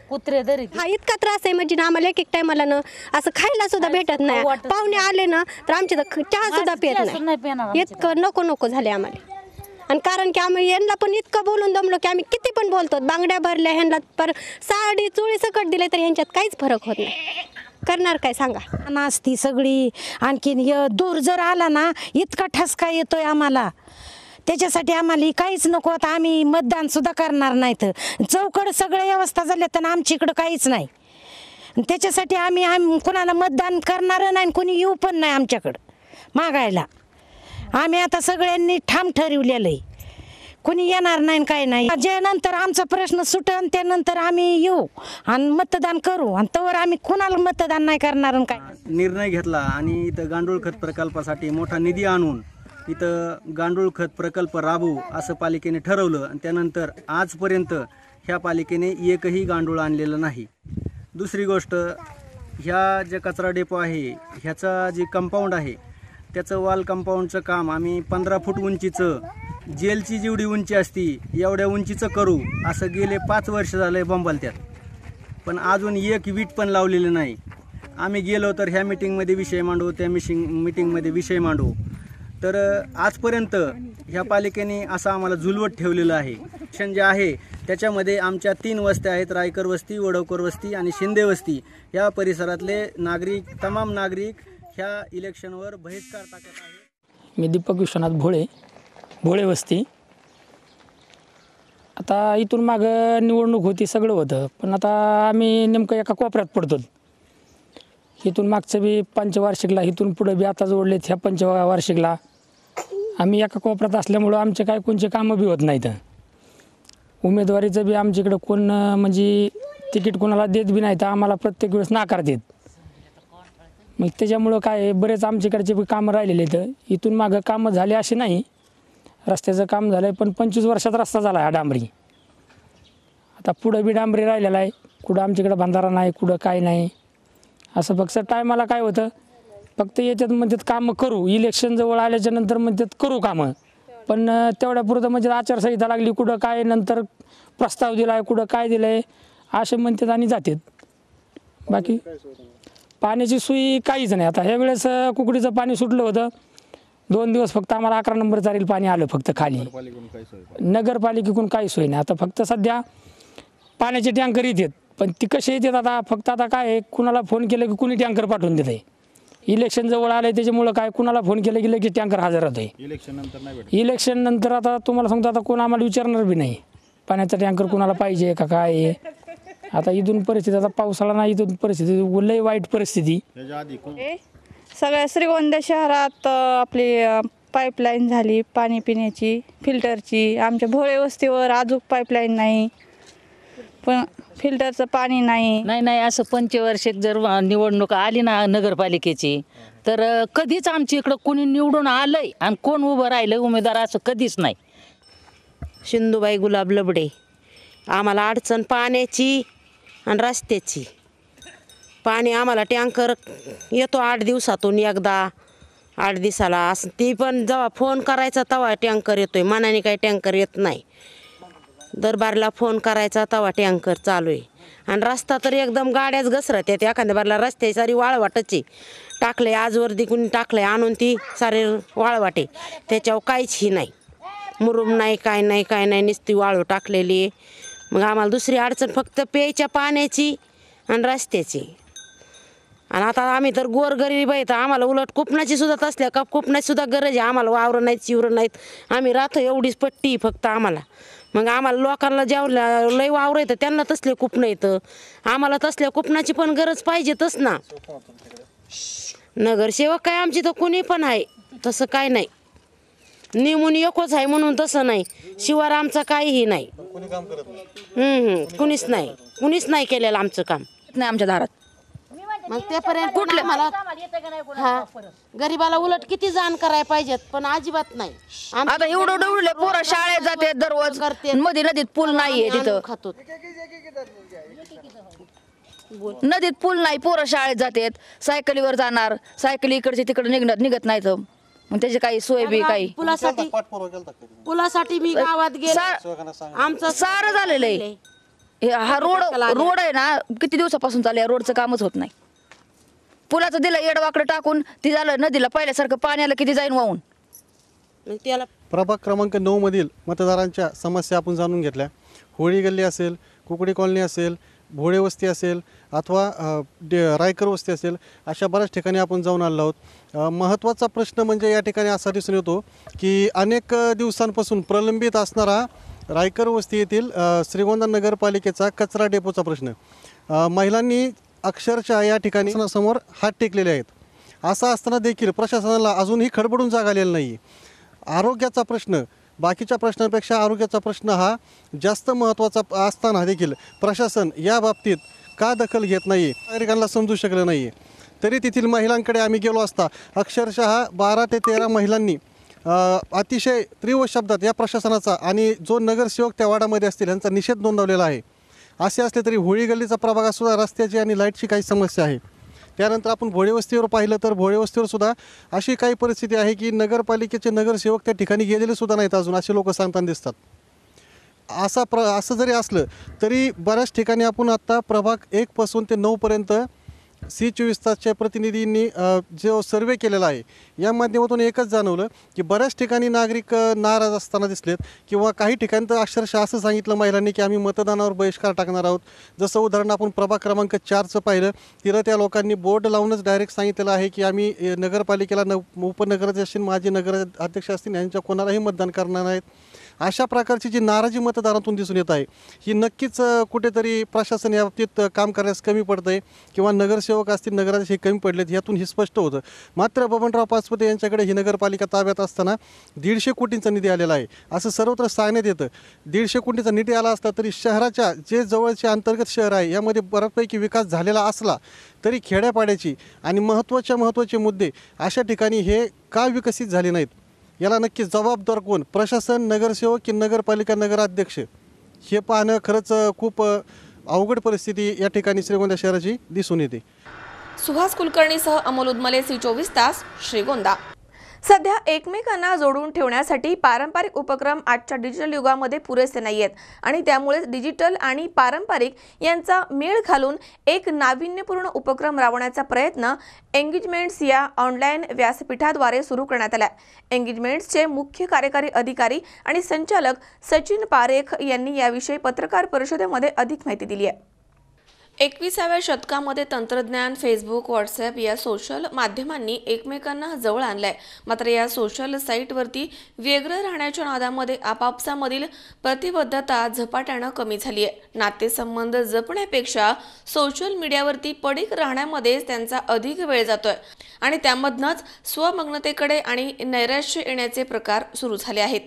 कुत्रे तरी हा इतका त्रास आहे म्हणजे ना आम्हाला एक टायमाला ना असं खायला सुद्धा भेटत नाही. पाहुणे आले ना तर आमच्या चहा सुद्धा पित नाही, इतकं नको झाले आम्हाला. आणि कारण की आम्ही यांना पण इतकं बोलून दमलो की आम्ही किती पण बोलतो, बांगड्या भरल्या ह्यांना, पर साडी चुळी सकट दिले तर ह्यांच्यात काहीच फरक होत नाही. करणार काय सांगा? नाचती सगळी. आणखीन दूर जर आला ना इतका ठसका येतोय आम्हाला, त्याच्यासाठी आम्हाला काहीच नको. आता आम्ही मतदान सुद्धा करणार नाहीत. चौकड सगळ्या व्यवस्था झाल्या तर आमच्या इकडं काहीच नाही. त्याच्यासाठी आम्ही कोणाला मतदान करणार नाही, कोणी येऊ पण नाही आमच्याकडं मागायला. आम्ही आता सगळ्यांनी ठाम ठरवलेलं आहे, कोणी येणार नाही काय नाही. ज्यानंतर आमचा प्रश्न सुटन त्यानंतर आम्ही येऊ आणि मतदान करू, आणि तोवर आम्ही कोणाला मतदान नाही करणार. काय निर्णय घेतला आणि इथं गांडूळ खत प्रकल्पासाठी मोठा निधी आणून इथं गांडूळ खत प्रकल्प राबवू असं पालिकेने ठरवलं. आणि त्यानंतर आजपर्यंत ह्या पालिकेने एकही गांडूळ आणलेलं नाही. दुसरी गोष्ट, ह्या जे कचरा डेपो आहे ह्याचा जे कंपाऊंड आहे त्याचं वॉल कंपाऊंडचं काम आम्ही 15 फूट उंचीचं, जेलची जेवढी उंची असती एवढ्या उंचीचं करू असं गेले 5 वर्ष झाले बोंबालत्यात, पण अजून एक वीट पण लावलेलं नाही. आम्ही गेलो तर ह्या मिटिंगमध्ये विषय मांडू, त्या मिटिंगमध्ये विषय मांडू, तर आजपर्यंत ह्या पालिकेने असं आम्हाला झुलवत ठेवलेलं आहे. शिक्षण जे आहे त्याच्यामध्ये आमच्या 3 वस्त्या आहेत, रायकर वस्ती, वडवकर वस्ती आणि शिंदे वस्ती. या परिसरातले नागरिक, तमाम नागरिक ह्या इलेक्शनवर बहिष्कार टाकत आहेत. मी दीपक विश्वनाथ भोळे वस्ती. आता इथून मागं निवडणूक होती, सगळं होतं, पण आता आम्ही नेमकं एका कोपऱ्यात पडतो. इथून मागचं बी पंचवार्षिकला, इथून पुढे बी आता जोडलेत ह्या पंचवार्षिकला. आम्ही एका कोपऱ्यात असल्यामुळं आमचे काय कोणचे कामं बी होत नाहीत. उमेदवारीचं बी आमच्याकडं कोण म्हणजे तिकीट कोणाला देत बी नाही, तर आम्हाला प्रत्येक वेळेस नाकार देत. मग त्याच्यामुळं काय बरेच आमच्याकडचे बी कामं राहिलेले आहेत. इथून मागं कामं झाले असे नाही, रस्त्याचं काम झालं आहे, पण 25 वर्षात रस्ता झाला आहे हा डांबरी. आता पुढं बी डांबरी राहिलेला आहे, कुठं आमच्याकडं बंधारा नाही, कुठं काय नाही. असं फक्त टायमाला काय होतं, फक्त येतात म्हणतात कामं करू, इलेक्शन जवळ आल्याच्या नंतर म्हणतात करू कामं, पण तेवढ्यापुरतं म्हणजे आचारसंहिता लागली, कुठं काय नंतर प्रस्ताव दिला आहे, कुठं काय दिलं आहे असे म्हणतात आणि जातात. बाकी पाण्याची सोयी काहीच नाही. आता ह्या वेळेस कुकडीचं पाणी सुटलं होतं, 2 दिवस फक्त आम्हाला 11 नंबर चारील पाणी आलं फक्त खाली. नगरपालिकेकडून काही सोय नाही. आता फक्त सध्या पाण्याचे टँकर येतात, पण ती कसे येतात आता फक्त आता काय आहे, कुणाला फोन केलं की कुणी टँकर पाठवून देत आहे. इलेक्शन जवळ आलं आहे त्याच्यामुळं काय कुणाला फोन केलं की लगेच टँकर हजर होत आहे. इलेक्शन नंतर आता तुम्हाला सांगतो, आता कोण आम्हाला विचारणार बी नाही पाण्याचा टँकर कुणाला पाहिजे का काय आहे. आता इथून परिस्थिती, आता पावसाळा नाही, इथून परिस्थिती लय वाईट परिस्थिती. सगळ्या श्रीगोंदा शहरात आपली पाईपलाईन झाली पाणी पिण्याची, फिल्टरची. आमच्या भोळे वस्तीवर अजून पाईपलाईन नाही. पण फिल्टरचं पाणी नाही. नाही असं पंचवार्षिक जर निवडणूक आली ना नगरपालिकेची तर कधीच आमच्या इकडं कोणी निवडून आलंय आणि कोण उभं राहिलं उमेदवार असं कधीच नाही. शिंदूबाई गुलाब लबडे. आम्हाला अडचण पाण्याची आणि रस्त्याची. पाणी आम्हाला टँकर येतो 8 दिवसातून एकदा, 8 दिवसाला असं. ती पण जेव्हा फोन करायचा तेव्हा टँकर येतोय, मनाने काही टँकर येत नाही. दरबारला फोन करायचा तेव्हा टँकर चालू आहे. आणि रस्ता तर एकदम गाड्याच घसरत आहेत. एखाद्या बारला रस्त्याची सारी वाळवाटची टाकले, आजवरती कुणी टाकले आणून ती सारे वाळवाटे, त्याच्यावर काहीच ही नाही, मुरुम नाही, काय नाही नुसती वाळू टाकलेली आहे. मग आम्हाला दुसरी अडचण फक्त प्यायच्या पाण्याची आणि रस्त्याची. आणि आता आम्ही तर गोरगरीब आहेत, आम्हाला उलट कुपनाची सुद्धा तसल्या का कुपनाची सुद्धा गरज आहे. आम्हाला वावरं नाहीत, चिवरं नाहीत, आम्ही राहतो एवढीच पट्टी फक्त आम्हाला. मग आम्हाला लोकांना जेवढ्या लय वावरं येतं त्यांना तसले कुपणं येतं, आम्हाला तसल्या कुपनाची पण गरज पाहिजेतच ना. नगरसेवक काय आमची तर कुणी पण आहे तसं काय नाही, नेमून एकच आहे म्हणून तसं नाही. शिवार आमचं काहीही नाही, कुणीच नाही केलेलं आमचं काम नाही आमच्या दारात. मग तेपर्यंत कुठलं मला गरीबाला उलट किती जाण करायला पाहिजेत पण अजिबात नाही. आता एवढं पोरं शाळेत जाते दररोज, मध्ये नदीत पूल नाहीये तिथं, खातो नदीत पूल नाही, पोरं शाळेत जातात, सायकलीवर जाणार, सायकली इकडचे तिकडे निघत नाही तर मग त्याची काही सोय बी काही. पुलासाठी मी गावात गेले, आमचं सारं झालेलं आहे. हा रोड आहे ना किती दिवसापासून चालू आहे, रोडचं कामच होत नाही. पुलाचं दिलं येडवाकडं टाकून ती झालं नदीला पहिल्यासारखं पाण्याला किती जाईन वाहून. त्याला प्रभाग क्रमांक 9 मधील मतदारांच्या समस्या आपण जाणून घेतल्या. होळी गल्ली असेल, कुकडी कॉलनी असेल, भोळे वस्ती असेल अथवा रायकर वस्ती असेल, अशा बऱ्याच ठिकाणी आपण जाऊन आलो आहोत. महत्त्वाचा प्रश्न म्हणजे या ठिकाणी असा दिसून येतो की अनेक दिवसांपासून प्रलंबित असणारा रायकर वस्ती येथील श्रीगोंदा नगरपालिकेचा कचरा डेपोचा प्रश्न. महिलांनी अक्षरशः या ठिकाणी समोर हात टेकलेले आहेत. असं असताना देखील प्रशासनाला अजूनही खडबडून जाग आलेला नाही. आरोग्याचा प्रश्न, बाकीच्या प्रश्नांपेक्षा आरोग्याचा प्रश्न हा जास्त महत्त्वाचा असताना देखील प्रशासन या बाबतीत का दखल घेत नाही नागरिकांना समजू शकलं नाही. तरी तेथील महिलांकडे आम्ही गेलो असता अक्षरशः 12 ते 13 महिलांनी अतिशय तीव्र शब्दात या प्रशासनाचा आणि जो नगरसेवक त्या वार्डामध्ये असतील यांचा निषेध नोंदवलेला आहे. असे असले तरी होळी गल्लीचा प्रभागातसुद्धा रस्त्याची आणि लाईटची काही समस्या आहे. त्यानंतर आपण भोळे वस्तीवर पाहिलं तर भोळे वस्तीवर सुद्धा अशी काही परिस्थिती आहे की नगरपालिकेचे नगरसेवक त्या ठिकाणी गेलेले सुद्धा नाहीत अजून, असे लोक सांगताना दिसतात. असं जरी असलं तरी बऱ्याच ठिकाणी आपण आत्ता प्रभाग 1 पासून ते 9 पर्यंत C24 तासच्या प्रतिनिधींनी जो सर्वे केलेला आहे या माध्यमातून एकच जाणवलं की बऱ्याच ठिकाणी नागरिक नाराज असताना दिसलेत किंवा काही ठिकाणी तर अक्षरशः असं सांगितलं महिलांनी की आम्ही मतदानावर बहिष्कार टाकणार आहोत. जसं उदाहरण आपण प्रभाग क्रमांक 4चं पाहिलं, तिथं त्या लोकांनी बोर्ड लावूनच डायरेक्ट सांगितलेलं आहे की आम्ही नगरपालिकेला उपनगराध्यक्ष असतील, माजी नगर अध्यक्ष असतील यांच्या कोणालाही मतदान करणार नाहीत. अशा प्रकारची जी नाराजी मतदारातून दिसून येत आहे ही नक्कीच कुठेतरी प्रशासन या बाबतीत काम करण्यास कमी पडतं आहे किंवा नगरसेवक असतील, नगराध्यक्ष हे कमी पडलेत यातून हे स्पष्ट होतं. मात्र बबनराव पाचपुते यांच्याकडे ही नगरपालिका ताब्यात असताना 150 कोटींचा निधी आलेला आहे असं सर्वत्र सांगण्यात येतं. 150 कोटींचा निधी आला असता तरी शहराच्या जे जवळचे अंतर्गत शहर आहे यामध्ये बऱ्यापैकी विकास झालेला असला तरी खेड्यापाड्याची आणि महत्त्वाचे मुद्दे अशा ठिकाणी हे का विकसित झाले नाहीत याला नक्की जबाबदार कोण, प्रशासन, नगरसेवक की नगरपालिका नगराध्यक्ष, हे पाहणं खरंच खूप अवघड परिस्थिती या ठिकाणी श्रीगोंदा शहराची दिसून येते. सुहास कुलकर्णीसह अमोल उदमले, C24 तास, श्रीगोंदा. सध्या एकमेकांना जोडून ठेवण्यासाठी पारंपरिक उपक्रम आजच्या डिजिटल युगामध्ये पुरेसे नाहीयेत आणि त्यामुळे डिजिटल आणि पारंपरिक यांचा मेळ घालून एक नाविन्यपूर्ण उपक्रम राबवण्याचा प्रयत्न एंगेजमेंट्स या ऑनलाईन व्यासपीठाद्वारे सुरू करण्यात आला. एंगेजमेंट्सचे मुख्य कार्यकारी अधिकारी आणि संचालक सचिन पारेख यांनी याविषयी पत्रकार परिषदेमध्ये अधिक माहिती दिली आहे. 21व्या शतकामध्ये तंत्रज्ञान, फेसबुक, व्हॉट्सॲप या सोशल माध्यमांनी एकमेकांना जवळ आणलंय. मात्र या सोशल साईटवरती वेगळं राहण्याच्या नादामध्ये आपापसामधील प्रतिबद्धता झपाट्यानं कमी झाली आहे. नातेसंबंध जपण्यापेक्षा सोशल मीडियावरती पडीक राहण्यामध्येच त्यांचा अधिक वेळ जातोय आणि त्यामधनंच स्वमग्नतेकडे आणि नैराश्य येण्याचे प्रकार सुरू झाले आहेत.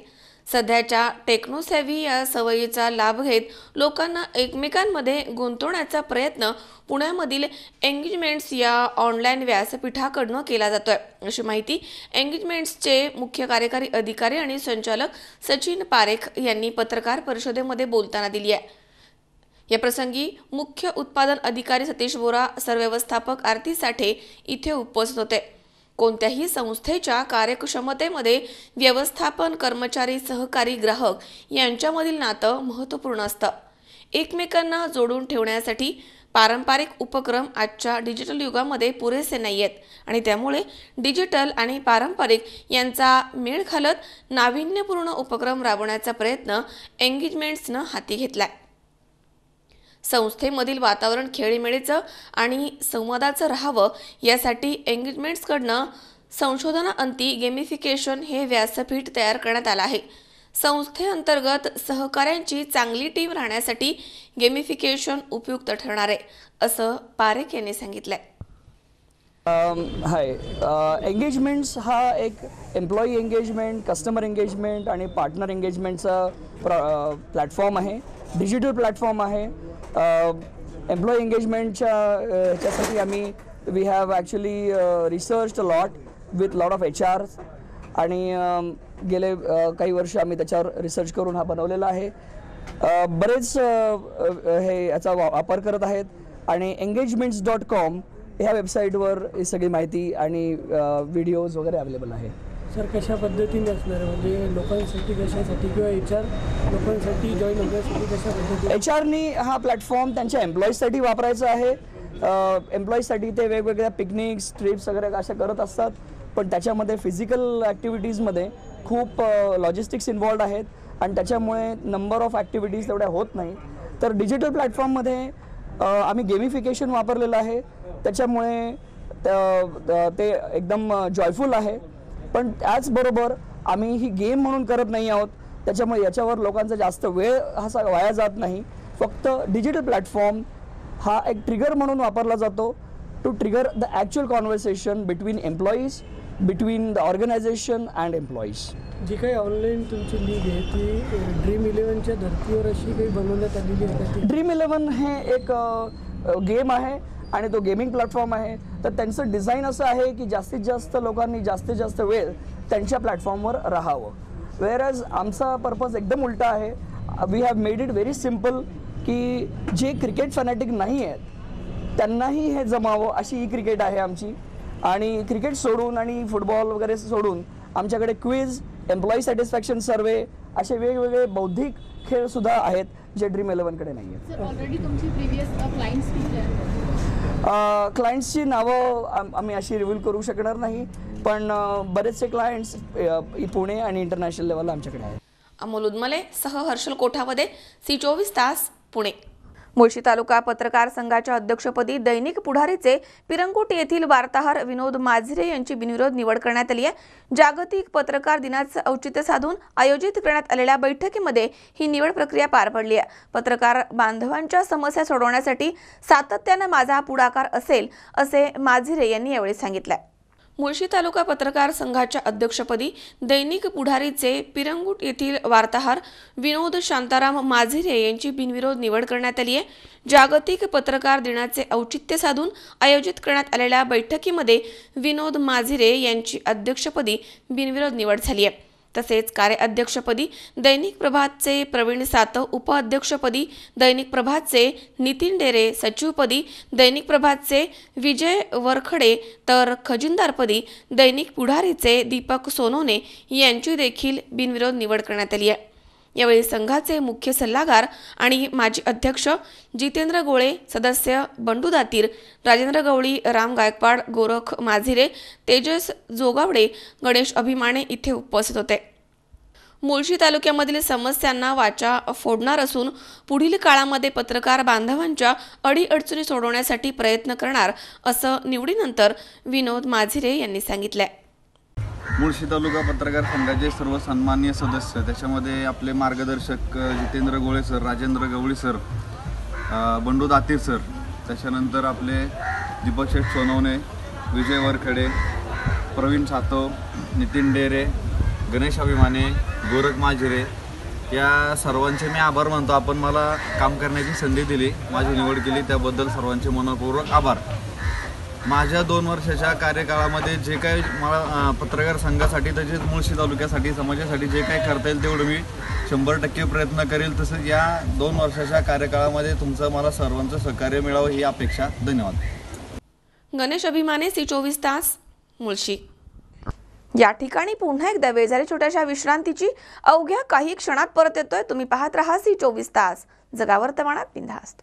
सध्याच्या टेक्नोसेव्ही या सवयीचा लाभ घेत लोकांना एकमेकांमध्ये गुंतवण्याचा प्रयत्न पुण्यामधील एंगेजमेंट्स या ऑनलाईन व्यासपीठाकडून केला जातोय, अशी माहिती एंगेजमेंट्सचे मुख्य कार्यकारी अधिकारी आणि संचालक सचिन पारेख यांनी पत्रकार परिषदेमध्ये बोलताना दिली आहे। या प्रसंगी मुख्य उत्पादन अधिकारी सतीश बोरा, सरव्यवस्थापक आरती साठे इथे उपस्थित होते। कोणत्याही संस्थेच्या कार्यक्षमतेमध्ये व्यवस्थापन, कर्मचारी, सहकारी, ग्राहक यांच्यामधील नातं महत्त्वपूर्ण असतं। एकमेकांना जोडून ठेवण्यासाठी पारंपरिक उपक्रम आजच्या डिजिटल युगामध्ये पुरेसे नाहीयेत आणि त्यामुळे डिजिटल आणि पारंपरिक यांचा मेळ घालत नाविन्यपूर्ण उपक्रम राबवण्याचा प्रयत्न एंगेजमेंट्सनं हाती घेतलाय। संस्थेमधील वातावरण खेळीमेळीचं आणि संवादाचं राहावं यासाठी एंगेजमेंट्सकडनं संशोधनाअंती गेमिफिकेशन हे व्यासपीठ तयार करण्यात आलं आहे। संस्थेअंतर्गत सहकाऱ्यांची चांगली टीम राहण्यासाठी गेमिफिकेशन उपयुक्त ठरणार आहे, असं पारेख यांनी सांगितलंय। हाय, एंगेजमेंट्स हा एक एम्प्लॉई एंगेजमेंट, कस्टमर एंगेजमेंट आणि पार्टनर एंगेजमेंटचा प्लॅटफॉर्म आहे, डिजिटल प्लॅटफॉर्म आहे। एम्प्लॉई एंगेजमेंटच्या ह्याच्यासाठी we have actually researched a lot with lot of HR आणि गेले काही वर्ष आम्ही त्याच्यावर रिसर्च करून हा बनवलेला आहे। बरेच हे याचा वापर करत आहेत आणि engagements.com ह्या वेबसाईटवर ही सगळी माहिती आणि व्हिडिओज वगैरे अवेलेबल आहे। सर, कशा पद्धतीने असणार आहे, म्हणजे लोकांसाठी कशासाठी किंवा HR लोकांसाठी जॉईन होण्यासाठी कशा पद्धतीने? HRनी हा प्लॅटफॉर्म त्यांच्या एम्प्लॉईजसाठी वापरायचा आहे। एम्प्लॉईजसाठी ते वेगवेगळ्या पिकनिक्स, ट्रिप्स वगैरे अशा करत असतात, पण त्याच्यामध्ये फिजिकल ॲक्टिव्हिटीजमध्ये खूप लॉजिस्टिक्स इन्वॉल्ड आहेत आणि त्याच्यामुळे नंबर ऑफ ॲक्टिव्हिटीज तेवढ्या होत नाही। तर डिजिटल प्लॅटफॉर्ममध्ये आम्ही गेमिफिकेशन वापरलेलं आहे, त्याच्यामुळे ते एकदम जॉयफुल आहे। पण त्याचबरोबर आम्ही ही गेम म्हणून करत नाही आहोत, त्याच्यामुळे याच्यावर लोकांचा जास्त वेळ हा वाया जात नाही। फक्त डिजिटल प्लॅटफॉर्म हा एक ट्रिगर म्हणून वापरला जातो to trigger the actual conversation between employees, between the organisation and employees. जी काही ऑनलाईन तुमची लीग आहे ती ड्रीम 11च्या धर्तीवर अशी काही बनवण्यात आलेली आहे? ड्रीम 11 हे एक गेम आहे आणि तो गेमिंग प्लॅटफॉर्म आहे। तर त्यांचं डिझाईन असं आहे की जास्तीत जास्त लोकांनी जास्तीत जास्त वेळ त्यांच्या प्लॅटफॉर्मवर राहावं, वेअरएज आमचा पर्पज एकदम उलटा आहे। We have made it very simple की जे क्रिकेट फॅनॅटिक नाही आहेत त्यांनाही हे जमावं अशी ही क्रिकेट आहे आमची। आणि क्रिकेट सोडून आणि फुटबॉल वगैरे सोडून आमच्याकडे क्विज, एम्प्लॉई सॅटिस्फॅक्शन सर्वे असे वेगवेगळे बौद्धिक खेळ सुद्धा आहेत जे ड्रीम 11कडे नाही आहेत। सर, ऑलरेडी तुमची प्रिव्हियस क्लायंट्स किती आहेत? क्लायंट्सची नावं आम्ही अशी रिव्हील करू शकणार नाही, पण बरेचसे क्लायंट्स पुणे आणि इंटरनॅशनल लेवलला आमच्याकडे आहेत। अमोल उदमले सह हर्षल कोठावदे, C24 तास, पुणे। मुळशी तालुका पत्रकार संघाच्या अध्यक्षपदी दैनिक पुढारीचे पिरंगुट येथील वार्ताहर विनोद माझिरे यांची बिनविरोध निवड करण्यात आली आहे। जागतिक पत्रकार दिनाचं औचित्य साधून आयोजित करण्यात आलेल्या बैठकीमध्ये ही निवड प्रक्रिया पार पडली आहे। पत्रकार बांधवांच्या समस्या सोडवण्यासाठी सातत्याने माझा पुढाकार असेल, असे माझिरे यांनी यावेळी सांगितले। मुळशी तालुका पत्रकार संघाच्या अध्यक्षपदी दैनिक पुढारीचे पिरंगुट येथील वार्ताहर विनोद शांताराम माझिरे यांची बिनविरोध निवड करण्यात आली आहे। जागतिक पत्रकार दिनाचे औचित्य साधून आयोजित करण्यात आलेल्या बैठकीमध्ये विनोद माझिरे यांची अध्यक्षपदी बिनविरोध निवड झाली आहे। तसेच कार्याध्यक्षपदी दैनिक प्रभातचे प्रवीण सातव, उपाध्यक्षपदी दैनिक प्रभातचे नितीन डेरे, सचिवपदी दैनिक प्रभातचे विजय वरखडे तर खजिनदारपदी दैनिक पुढारीचे दीपक सोनोने यांची देखील बिनविरोध निवड करण्यात आली आहे। यावेळी संघाचे मुख्य सल्लागार आणि माजी अध्यक्ष जितेंद्र गोळे, सदस्य बंडू दातीर, राजेंद्र गवळी, राम गायकवाड, गोरख माझिरे, तेजस जोगावडे, गणेश अभिमाने इथे उपस्थित होते। मुळशी तालुक्यामधील समस्यांना वाचा फोडणार असून पुढील काळामध्ये पत्रकार बांधवांच्या अडीअडचणी सोडवण्यासाठी प्रयत्न करणार, असं निवडीनंतर विनोद माझिरे यांनी सांगितले। मुळशी तालुका पत्रकार संघाचे सर्व सन्माननीय सदस्य, त्याच्यामध्ये आपले मार्गदर्शक जितेंद्र गोळे सर, राजेंद्र गवळी सर, बंडू दातीर सर, त्याच्यानंतर आपले दीपक सोनवणे, विजय वरखडे, प्रवीण सातव, नितीन डेरे, गणेश अभिमाने, गोरख माजिरे या सर्वांचे मी आभार मानतो. आपण मला काम करण्याची संधी दिली, माझी निवड केली, त्याबद्दल सर्वांचे मनपूर्वक आभार. माझ्या 2 वर्षाच्या कार्यकाळामध्ये जे काही मला पत्रकार संघासाठी तसेच मुळशी तालुक्यासाठी समाजासाठी जे काही करता येईल तेवढं मी 100% प्रयत्न करेल. तसंच या 2 वर्षाच्या कार्यकाळामध्ये तुमचं मला सर्वांचं सहकार्य मिळावं ही अपेक्षा. धन्यवाद. गणेश अभिमाने, C24 तास, मुळशी. या ठिकाणी पुन्हा एकदा वेळ झाली छोट्याशा विश्रांतीची. अवघ्या काही क्षणात परत येतोय. तुम्ही पाहत राहा C24 तास, जगा वर्तमानात बिनधास्त.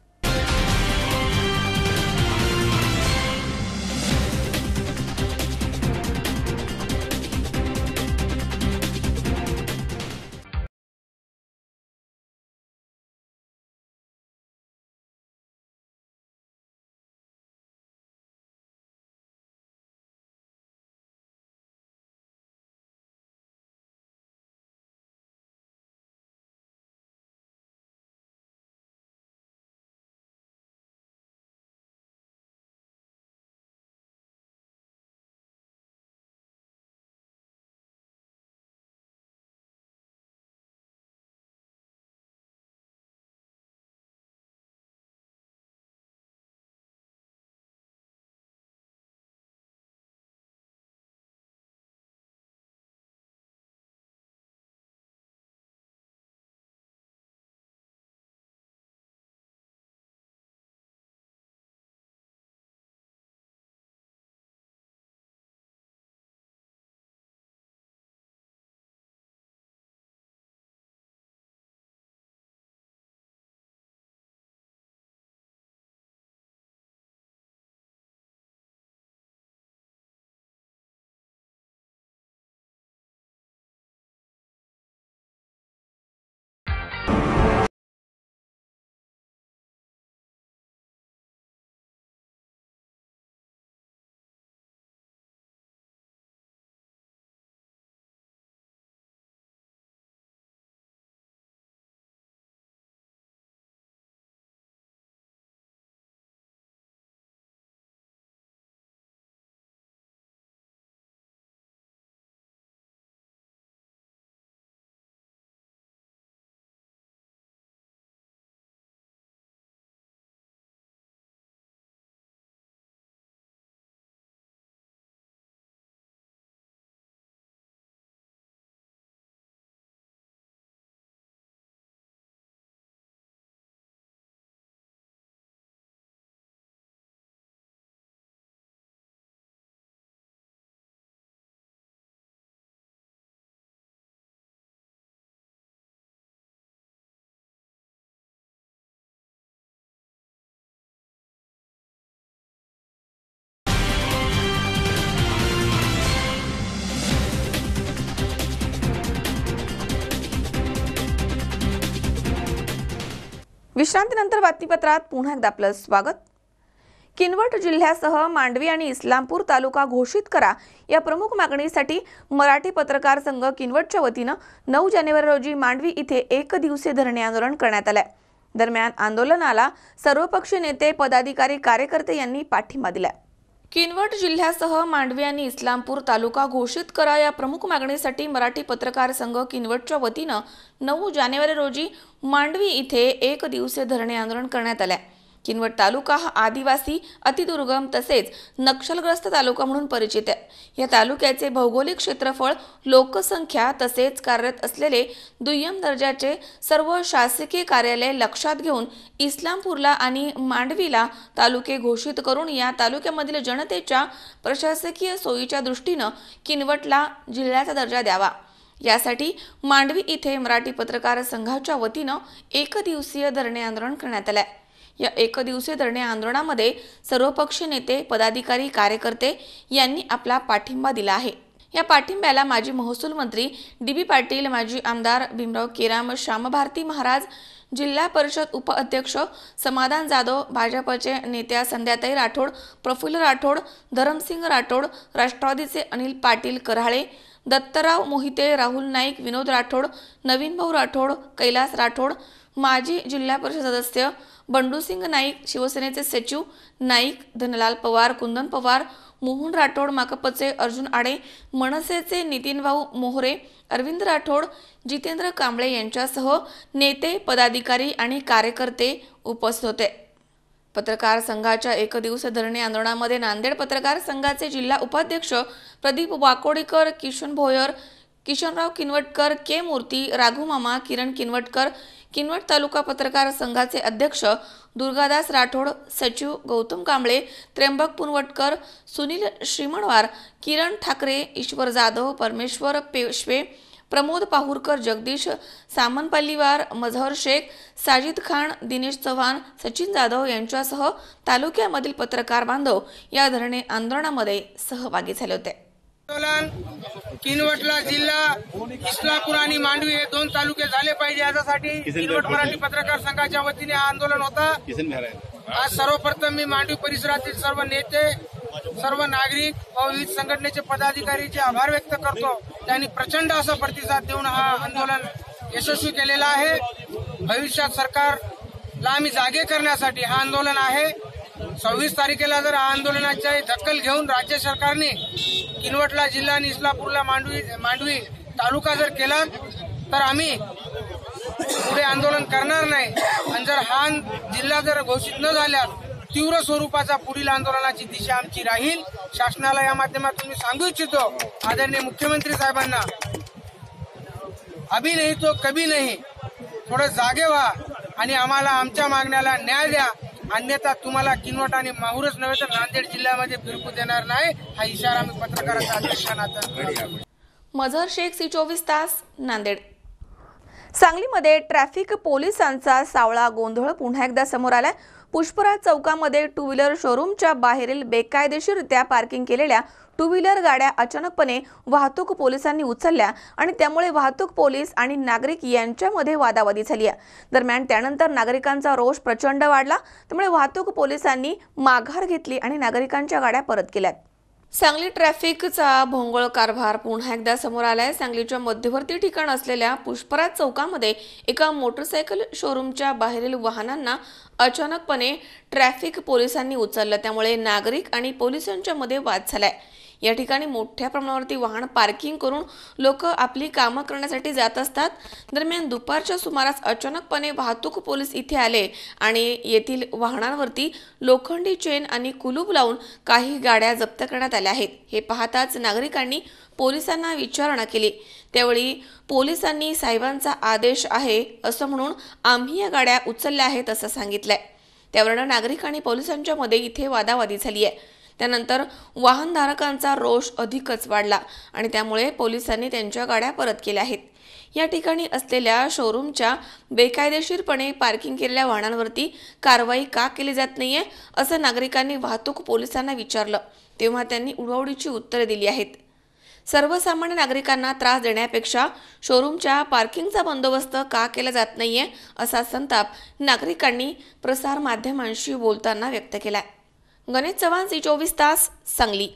विश्रांतीनंतर बातमीपत्रात पुन्हा एकदा आपलं स्वागत. किनवट जिल्ह्यासह मांडवी आणि इस्लामपूर तालुका घोषित करा या प्रमुख मागणीसाठी मराठी पत्रकार संघ किनवटच्या वतीनं 9 जानेवारी रोजी मांडवी इथे 1 दिवसीय धरणे आंदोलन करण्यात आले. दरम्यान आंदोलनाला सर्वपक्षीय नेते, पदाधिकारी, कार्यकर्ते यांनी पाठिंबा दिला. किनवट जिल्ह्यासह मांडवी आणि इस्लामपूर तालुका घोषित करा या प्रमुख मागणीसाठी मराठी पत्रकार संघ किनवटच्या वतीनं 9 जानेवारी रोजी मांडवी इथे 1 दिवसीय धरणे आंदोलन करण्यात आले. किनवट तालुका हा आदिवासी, अतिदुर्गम तसेच नक्षलग्रस्त तालुका म्हणून परिचित आहे. या तालुक्याचे भौगोलिक क्षेत्रफळ, लोकसंख्या तसेच कार्यरत असलेले दुय्यम दर्जाचे सर्व शासकीय कार्यालय लक्षात घेऊन इस्लामपूरला आणि मांडवीला तालुके घोषित करून या तालुक्यामधील जनतेच्या प्रशासकीय सोयीच्या दृष्टीनं किनवटला जिल्ह्याचा दर्जा द्यावा. यासाठी मांडवी इथे मराठी पत्रकार संघाच्या वतीनं 1 दिवसीय धरणे आंदोलन करण्यात आले. या 1 दिवसीय धरणे आंदोलनामध्ये सर्वपक्षीय नेते, पदाधिकारी, कार्यकर्ते यांनी आपला पाठिंबा दिला आहे. या पाठिंब्याला माजी महसूल मंत्री DB पाटील, माजी आमदार भीमराव केराम, श्यामभारती महाराज, जिल्हा परिषद उपाध्यक्ष समाधान जाधव, भाजपचे नेत्या संध्याताई राठोड, प्रफुल्ल राठोड, धरमसिंग राठोड, राष्ट्रवादीचे अनिल पाटील कराळे, दत्तराव मोहिते, राहुल नाईक, विनोद राठोड, नवीन भाऊ राठोड, कैलास राठोड, माजी जिल्हा परिषद सदस्य बंडूसिंग नाईक, शिवसेनेचे सचिव नाईक, धनलाल पवार, कुंदन पवार, मोहन राठोड, माकपचे अर्जुन आडे, मनसेचे नितीन भाऊ मोहरे, अरविंद राठोड, जितेंद्र कांबळे यांच्यासह नेते, पदाधिकारी आणि कार्यकर्ते उपस्थित होते. पत्रकार संघाच्या एकदिवसीय धरणे आंदोलनामध्ये नांदेड पत्रकार संघाचे जिल्हा उपाध्यक्ष प्रदीप वाकोडीकर, किशन भोयर, किशनराव किनवटकर, के मूर्ती, राघू मामा, किरण किनवटकर, किनवट तालुका पत्रकार संघाचे अध्यक्ष दुर्गादास राठोड, सचिव गौतम कांबळे, त्र्यंबक पुनवटकर, सुनील श्रीमणवार, किरण ठाकरे, ईश्वर जाधव, परमेश्वर पेशवे, प्रमोद पाहुरकर, जगदीश सामनपल्लीवार, मझहर शेख, साजिद खान, दिनेश चव्हाण, सचिन जाधव यांच्यासह तालुक्यामधील पत्रकार बांधव या धरणे आंदोलनामध्ये सहभागी झाले होते. किनवटला जिल्हा, इस्लामपूर आणि मांडवी हे 2 तालुके झाले पाहिजे यासाठी किनवट मराठी पत्रकार संघाच्या वतीने हा आंदोलन होता. आज सर्वप्रथम मी मांडवी परिसरातील सर्व नेते, सर्व नागरिक व विविध संघटनेचे पदाधिकारीचे आभार व्यक्त करतो. त्यांनी प्रचंड असा प्रतिसाद देऊन हा आंदोलन यशस्वी केलेला आहे. भविष्यात सरकारला आम्ही जागे करण्यासाठी हा आंदोलन आहे. 26 तारखेला जर आंदोलनाची दखल घेऊन राज्य सरकारने किनवटला जिल्हा आणि इस्लामपूरला मांडवी तालुका जर केला तर आम्ही पुढे आंदोलन करणार नाही. आणि जर हा जिल्हा जर घोषित न झाल्यास तीव्र स्वरूपाचा पुढील आंदोलनाची दिशा आमची राहील. शासनाला या माध्यमातून मी सांगू इच्छितो, आदरणीय मुख्यमंत्री साहेबांना, अभी नाही तो कभी नाही, थोडं जागे व्हा आणि आम्हाला आमच्या मागण्याला न्याय द्या. अन्यथा तुम्हाला किनवट आणि माहूरच नव्हे तर नांदेड जिल्ह्यामध्ये फिरकू देणार नाही, हा इशारा मी पत्रकारांच्या अध्यक्षांना. मझहर शेख, C24 तास, नांदेड. सांगलीमध्ये ट्रॅफिक पोलिसांचा सावळा गोंधळ पुन्हा एकदा समोर आलाय. पुष्पराज चौकामध्ये 2 व्हीलर शोरूमच्या बाहेरील बेकायदेशीररित्या पार्किंग केलेल्या 2 व्हीलर गाड्या अचानकपणे वाहतूक पोलिसांनी उचलल्या आणि त्यामुळे वाहतूक पोलीस आणि नागरिक यांच्यामध्ये वादावादी झाली आहे. दरम्यान त्यानंतर नागरिकांचा रोष प्रचंड वाढला, त्यामुळे वाहतूक पोलिसांनी माघार घेतली आणि नागरिकांच्या गाड्या परत केल्यात. सांगली ट्रॅफिकचा भोंगळ कारभार पुन्हा एकदा समोर आलाय. सांगलीच्या मध्यवर्ती ठिकाण असलेल्या पुष्पराज चौकामध्ये एका मोटरसायकल शोरूमच्या बाहेरील वाहनांना अचानकपणे ट्रॅफिक पोलिसांनी उचललं, त्यामुळे नागरिक आणि पोलिसांच्या मध्ये वाद झालाय. या ठिकाणी मोठ्या प्रमाणावरती वाहन पार्किंग करून लोक आपली कामं करण्यासाठी जात असतात. दरम्यान दुपारच्या सुमारास अचानकपणे वाहतूक पोलीस इथे आले आणि येथील वाहनांवरती लोखंडी चेन आणि कुलूप लावून काही गाड्या जप्त करण्यात आल्या आहेत. हे पाहताच नागरिकांनी पोलिसांना विचारणा केली. त्यावेळी पोलिसांनी साहेबांचा आदेश आहे असं म्हणून आम्ही या गाड्या उचलल्या आहेत असं सांगितलंय. त्यावरून नागरिक आणि पोलिसांच्या मध्ये इथे वादावादी झाली आहे. त्यानंतर वाहनधारकांचा रोष अधिकच वाढला आणि त्यामुळे पोलिसांनी त्यांच्या गाड्या परत केल्या आहेत. या ठिकाणी असलेल्या शोरूमच्या बेकायदेशीरपणे पार्किंग केलेल्या वाहनांवरती कारवाई का केली जात नाहीये असं नागरिकांनी वाहतूक पोलिसांना विचारलं, तेव्हा त्यांनी उडवाउडीची उत्तरे दिली आहेत. सर्वसामान्य नागरिकांना त्रास देण्यापेक्षा शोरूमच्या पार्किंगचा बंदोबस्त का केला जात नाहीये असा संताप नागरिकांनी प्रसार माध्यमांशी बोलताना व्यक्त केलाय. गणेश चव्हाण, C24 तास, सांगली.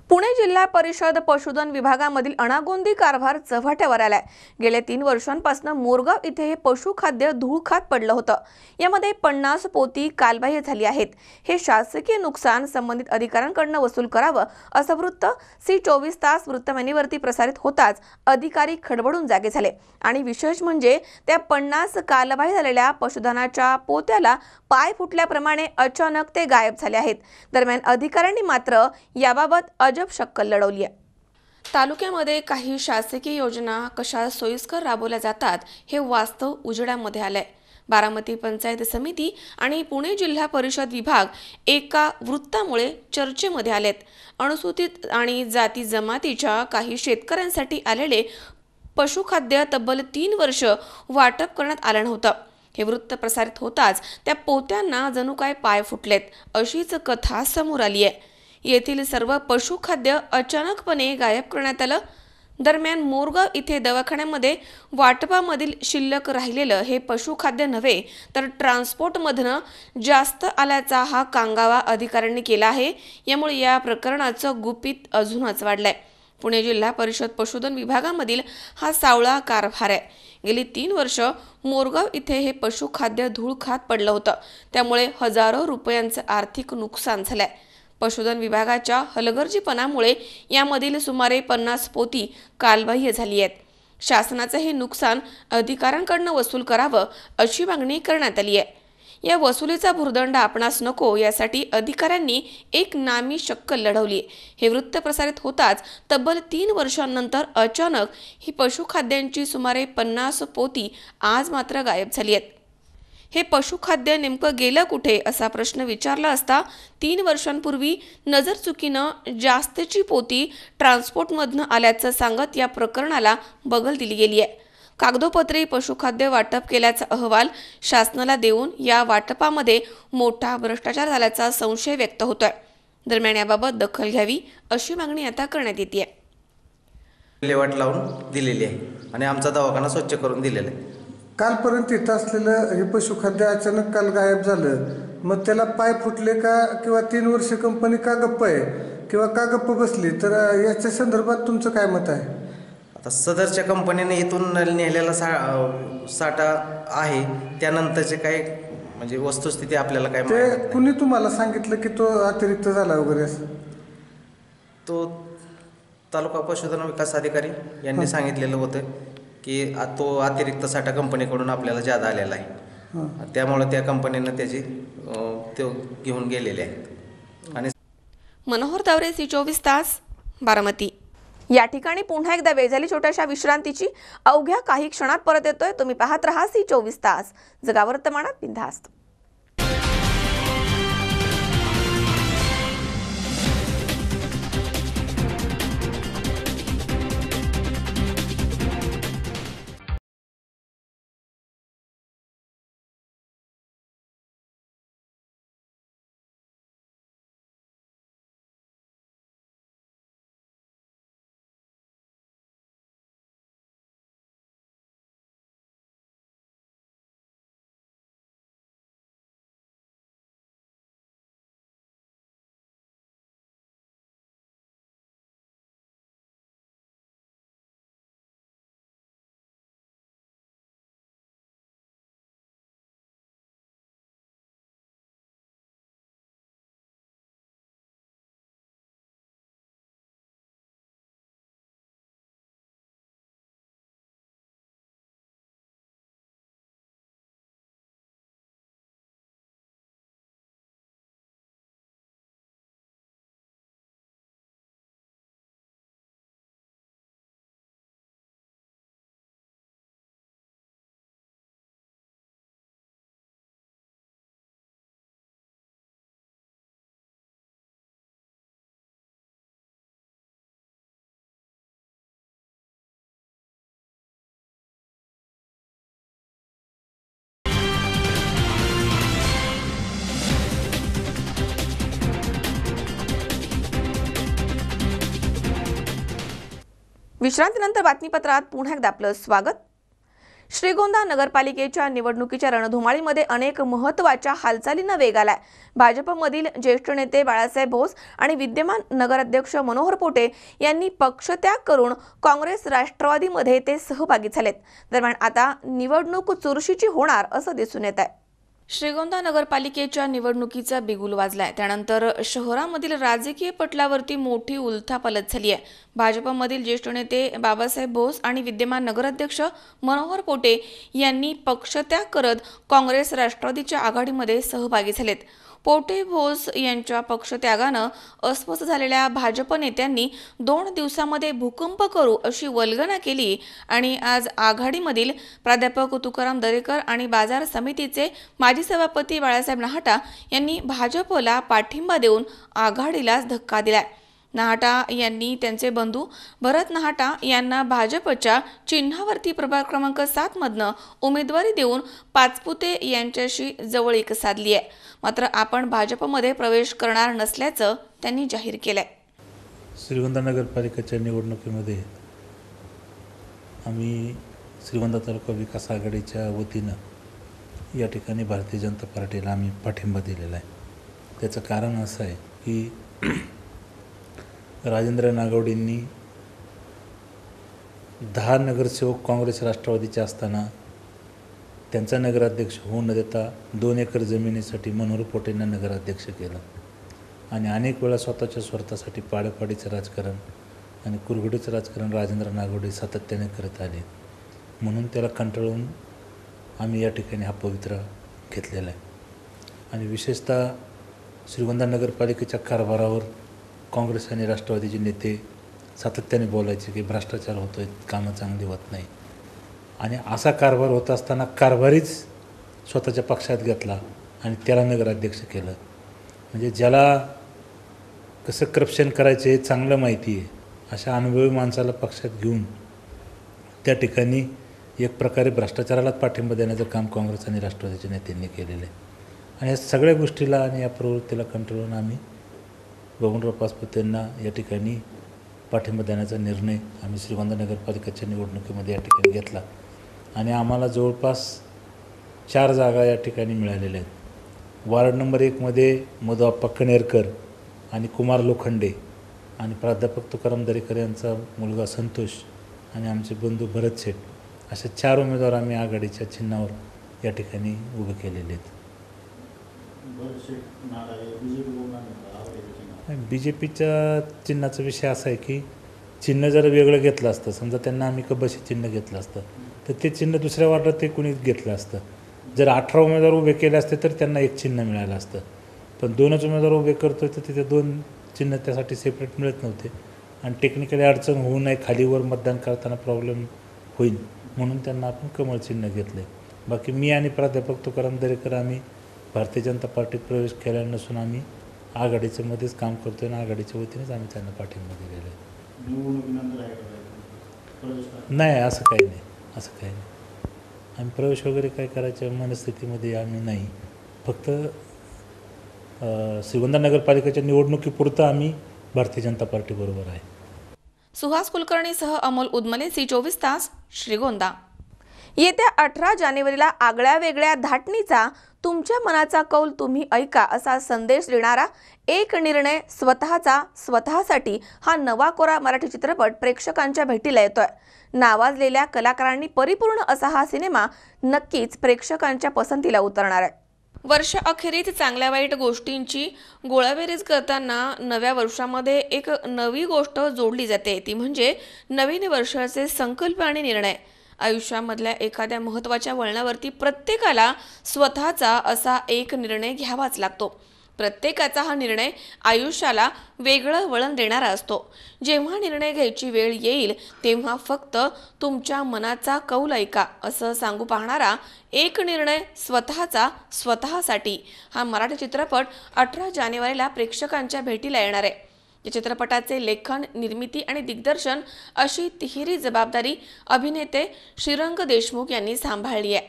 पुणे जिल्हा परिषद पशुधन विभागामधील अनागोंदी कारभार चव्हाट्यावर आलाय. गेल्या 3 वर्षांपासून मोरगाव इथे हे पशुखाद्य धूळ खात पडलं होतं. यामध्ये 50 पोती कालबाह्य झाली आहेत. हे शासकीय नुकसान संबंधित अधिकाऱ्यांकडून वसूल करावं असं वृत्त C24 तास वृत्तवाहिनीवरती प्रसारित होताच अधिकारी खडबडून जागे झाले आणि विशेष म्हणजे त्या 50 कालबाह्य झालेल्या पशुधनाच्या पोत्याला पाय फुटल्याप्रमाणे अचानक ते गायब झाले आहेत. दरम्यान अधिकाऱ्यांनी मात्र याबाबत अजब शक्कल लढवली आहे. तालुक्यामध्ये काही शासकीय योजना कशा सोयीस्कर राबवल्या जातात हे वास्तव उजेडामध्ये आलंय. बारामती पंचायत समिती आणि पुणे जिल्हा परिषद विभाग एका वृत्तामुळे चर्चेमध्ये आलेत. अनुसूचित आणि जाती जमातीच्या काही शेतकऱ्यांसाठी आलेले पशुखाद्य तब्बल 3 वर्ष वाटप करण्यात आलं नव्हतं. हे वृत्त प्रसारित होताच त्या पोत्यांना जणू काय पाय फुटलेत अशीच कथा समोर आली आहे. येथील सर्व पशुखाद्य अचानकपणे गायब करण्यात आलं. दरम्यान मोरगाव इथे दवाखान्यामध्ये वाटपामधील शिल्लक राहिलेलं हे पशुखाद्य नव्हे तर ट्रान्सपोर्टमधनं जास्त आल्याचा हा कांगावा अधिकाऱ्यांनी केला आहे. यामुळे या प्रकरणाचं गुपित अजूनच वाढलंय. पुणे जिल्हा परिषद पशुधन विभागामधील हा सावळा कारभार आहे. गेली 3 वर्ष मोरगाव इथे हे पशुखाद्य धूळ खात पडलं होतं. त्यामुळे हजारो रुपयांचं आर्थिक नुकसान झालंय. पशुधन विभागाच्या हलगर्जीपणामुळे यामधील सुमारे 50 पोती कालबाह्य झाली आहेत. शासनाचं हे नुकसान अधिकाऱ्यांकडून वसूल करावं अशी मागणी करण्यात आली आहे. या वसुलीचा भुर्दंड आपणास नको यासाठी अधिकाऱ्यांनी एक नामी शक्कल लढवली. हे वृत्त प्रसारित होताच तब्बल 3 वर्षांनंतर अचानक ही पशुखाद्यांची सुमारे 50 पोती आज मात्र गायब झाली आहेत. हे पशुखाद्य नेमकं गेलं कुठे असा प्रश्न विचारला असता 3 वर्षांपूर्वी नजरचुकीनं जास्तची पोती ट्रान्सपोर्टमधनं आल्याचं सांगत या प्रकरणाला बगल दिली गेली आहे. कागदोपत्री पशुखाद्य वाटप केल्याचा अहवाल शासनाला देऊन या वाटपामध्ये मोठा भ्रष्टाचार झाल्याचा संशय व्यक्त होतोय. दरम्यान याबाबत दखल घ्यावी अशी मागणी आता करण्यात येते. विल्हेवाट लावून दिलेली आहे आणि आमचा दवाखाना स्वच्छ करून दिलेला आहे. कालपर्यंत इथं असलेलं हे पशुखाद्य अचानक काल गायब झालं, मग त्याला पाय फुटले का किंवा 3 वर्ष कंपनी का गप्प आहे किंवा का गप्प बसली, तर याच्या संदर्भात तुमचं काय मत आहे? आता सदरच्या कंपनीने इथून नेलेला साठा आहे, त्यानंतरचे काय म्हणजे वस्तुस्थिती आपल्याला काय ते कुणी तुम्हाला सांगितलं की तो अतिरिक्त झाला वगैरे असं? तो तालुका पशुधन विकास अधिकारी यांनी सांगितलेलं होतं की तो अतिरिक्त साठा कंपनीकडून आपल्याला जादा आलेला आहे, त्यामुळे त्या कंपनीनं त्याची ते घेऊन गेलेले आहेत. आणि मनोहर तावरे, C24 तास, बारामती. या ठिकाणी पुन्हा एकदा वेळ झाली छोट्याशा विश्रांतीची. अवघ्या काही क्षणात परत येतोय. तुम्ही पाहत रहा C24 तास, जगा वर्तमानात बिनधास्त. विश्रांतीनंतर बातमीपत्रात पुन्हा एकदा आपलं स्वागत. श्रीगोंदा नगरपालिकेच्या निवडणुकीच्या रणधुमाळीमध्ये अनेक महत्त्वाच्या हालचालींना वेग आलाय. भाजपमधील ज्येष्ठ नेते बाळासाहेब भोस आणि विद्यमान नगराध्यक्ष मनोहर पोटे यांनी पक्षत्याग करून काँग्रेस राष्ट्रवादीमध्ये ते सहभागी झालेत. दरम्यान आता निवडणूक चुरशीची होणार असं दिसून येत आहे. श्रीगोंदा नगरपालिकेच्या निवडणुकीचा बिगुल वाजलाय. त्यानंतर शहरामधील राजकीय पटलावरती मोठी उलथापालथ झाली आहे. भाजपमधील ज्येष्ठ नेते बाबासाहेब भोस आणि विद्यमान नगराध्यक्ष मनोहर पोटे यांनी पक्षत्याग करत काँग्रेस राष्ट्रवादीच्या आघाडीमध्ये सहभागी झालेत. पोटे भोस यांच्या पक्षत्यागानं अस्वस्थ झालेल्या भाजप नेत्यांनी 2 दिवसांमध्ये भूकंप करू अशी वल्गना केली आणि आज आघाडीमधील प्राध्यापक तुकाराम दरेकर आणि बाजार समितीचे माजी सभापती बाळासाहेब नहाटा यांनी भाजपला पाठिंबा देऊन आघाडीलाच धक्का दिलाय. नहाटा यांनी त्यांचे बंधू भरत नहाटा यांना भाजपच्या चिन्हावरती प्रभाग क्रमांक 7 मधनं उमेदवारी देऊन पाचपुते यांच्याशी जवळीक साधली आहे. मात्र आपण भाजपमध्ये प्रवेश करणार नसल्याचं त्यांनी जाहीर केलंय. श्रीगोंदा नगरपालिकेच्या निवडणुकीमध्ये आम्ही श्रीगोंदा तालुका विकास आघाडीच्या वतीनं या ठिकाणी भारतीय जनता पार्टीला आम्ही पाठिंबा दिलेला आहे. त्याचं कारण असं आहे की राजेंद्र नागवडेंनी 10 नगरसेवक काँग्रेस राष्ट्रवादीचे असताना त्यांचा नगराध्यक्ष होऊ न देता 2 एकर जमिनीसाठी मनोहर पोटेंना नगराध्यक्ष केलं. आणि अनेक वेळा स्वतःच्या स्वार्थासाठी पाडपाडीचं राजकारण आणि कुरघोडीचं राजकारण राजेंद्र नागवडे सातत्याने करत आले. म्हणून त्याला कंटाळून आम्ही या ठिकाणी हा पवित्रा घेतलेला आहे. आणि विशेषतः श्रीगोंदा नगरपालिकेच्या कारभारावर काँग्रेस आणि राष्ट्रवादीचे नेते सातत्याने बोलायचे की भ्रष्टाचार होतो आहे, कामं चांगली होत नाही. आणि असा कारभार होत असताना कारभारीच स्वतःच्या पक्षात घेतला आणि त्याला नगराध्यक्ष केलं. म्हणजे ज्याला कसं करप्शन करायचं हे चांगलं माहिती आहे अशा अनुभवी माणसाला पक्षात घेऊन त्या ठिकाणी एक प्रकारे भ्रष्टाचारालाच पाठिंबा देण्याचं काम काँग्रेस आणि राष्ट्रवादीच्या नेत्यांनी केलेलं आहे. आणि या सगळ्या गोष्टीला आणि या प्रवृत्तीला कंटाळून आम्ही बबनराव पाचपुते यांना या ठिकाणी पाठिंबा देण्याचा निर्णय आम्ही श्रीगोंदा नगरपालिकेच्या निवडणुकीमध्ये या ठिकाणी घेतला. आणि आम्हाला जवळपास 4 जागा या ठिकाणी मिळालेल्या आहेत. वार्ड नंबर 1मध्ये मधुआप्पा कणेरकर आणि कुमार लोखंडे आणि प्राध्यापक तुकाराम दरेकर यांचा मुलगा संतोष आणि आमचे बंधू भरत शेठ असे 4 उमेदवार आम्ही आघाडीच्या चिन्हावर या ठिकाणी उभे केलेले आहेत. BJPच्या चिन्हाचा विषय असा आहे की चिन्ह जर वेगळं घेतलं असतं, समजा त्यांना आम्ही कबशी चिन्ह घेतलं असतं तर ते चिन्ह दुसऱ्या वार्डात ते कोणी घेतलं असतं. जर 18 उमेदवार उभे केले असते तर त्यांना 1 चिन्ह मिळालं असतं. पण 2च उमेदवार उभे करतो तर तिथे 2 चिन्ह त्यासाठी सेपरेट मिळत नव्हते. आणि टेक्निकली अडचण होऊ नये, खालीवर मतदान करताना प्रॉब्लेम होईल म्हणून त्यांना आपण कमळ चिन्ह घेतलं आहे. बाकी मी आणि प्राध्यापक तुकाराम दरेकर आम्ही भारतीय जनता पार्टीत प्रवेश केलेला नसून आम्ही आघाडीच्या मध्येच काम करतो आणि आघाडीच्या वतीनेच आम्ही त्यांना पाठिंबा दिलेला आहे. नाही, असं काही नाही, असं काही नाही. आम्ही प्रवेश वगैरे काय करायच्या मनस्थितीमध्ये आम्ही नाही. फक्त श्रीगोंदा नगरपालिकेच्या निवडणुकीपुरतं आम्ही भारतीय जनता पार्टीबरोबर आहे. सुहास कुलकर्णीसह अमोल उदमले, C24 तास, श्रीगोंदा. येत्या 18 जानेवारीला आगळ्या वेगळ्या धाटणीचा तुमच्या मनाचा कौल तुम्ही ऐका असा संदेश देणारा एक निर्णय स्वतःसाठी हा नवा कोरा मराठी चित्रपट प्रेक्षकांच्या भेटीला येतोय. नावाजलेल्या कलाकारांनी परिपूर्ण असा हा सिनेमा नक्कीच प्रेक्षकांच्या पसंतीला उतरणार आहे. वर्ष अखेरीत चांगल्या वाईट गोष्टींची गोळाबेरीज करताना नव्या वर्षामध्ये एक नवी गोष्ट जोडली जाते, ती म्हणजे नवीन वर्षाचे संकल्प आणि निर्णय. आयुष्यामधल्या एखाद्या महत्त्वाच्या वळणावरती प्रत्येकाला स्वतःचा असा एक निर्णय घ्यावाच लागतो. प्रत्येकाचा हा निर्णय आयुष्याला वेगळं वळण देणारा असतो. जेव्हा निर्णय घ्यायची वेळ येईल तेव्हा फक्त तुमच्या मनाचा कौल ऐका असं सांगू पाहणारा एक निर्णय स्वतःसाठी हा मराठी चित्रपट 18 जानेवारीला प्रेक्षकांच्या भेटीला येणार आहे. या चित्रपटाचे लेखन, निर्मिती आणि दिग्दर्शन अशी तिहेरी जबाबदारी अभिनेते श्रीरंग देशमुख यांनी सांभाळली आहे.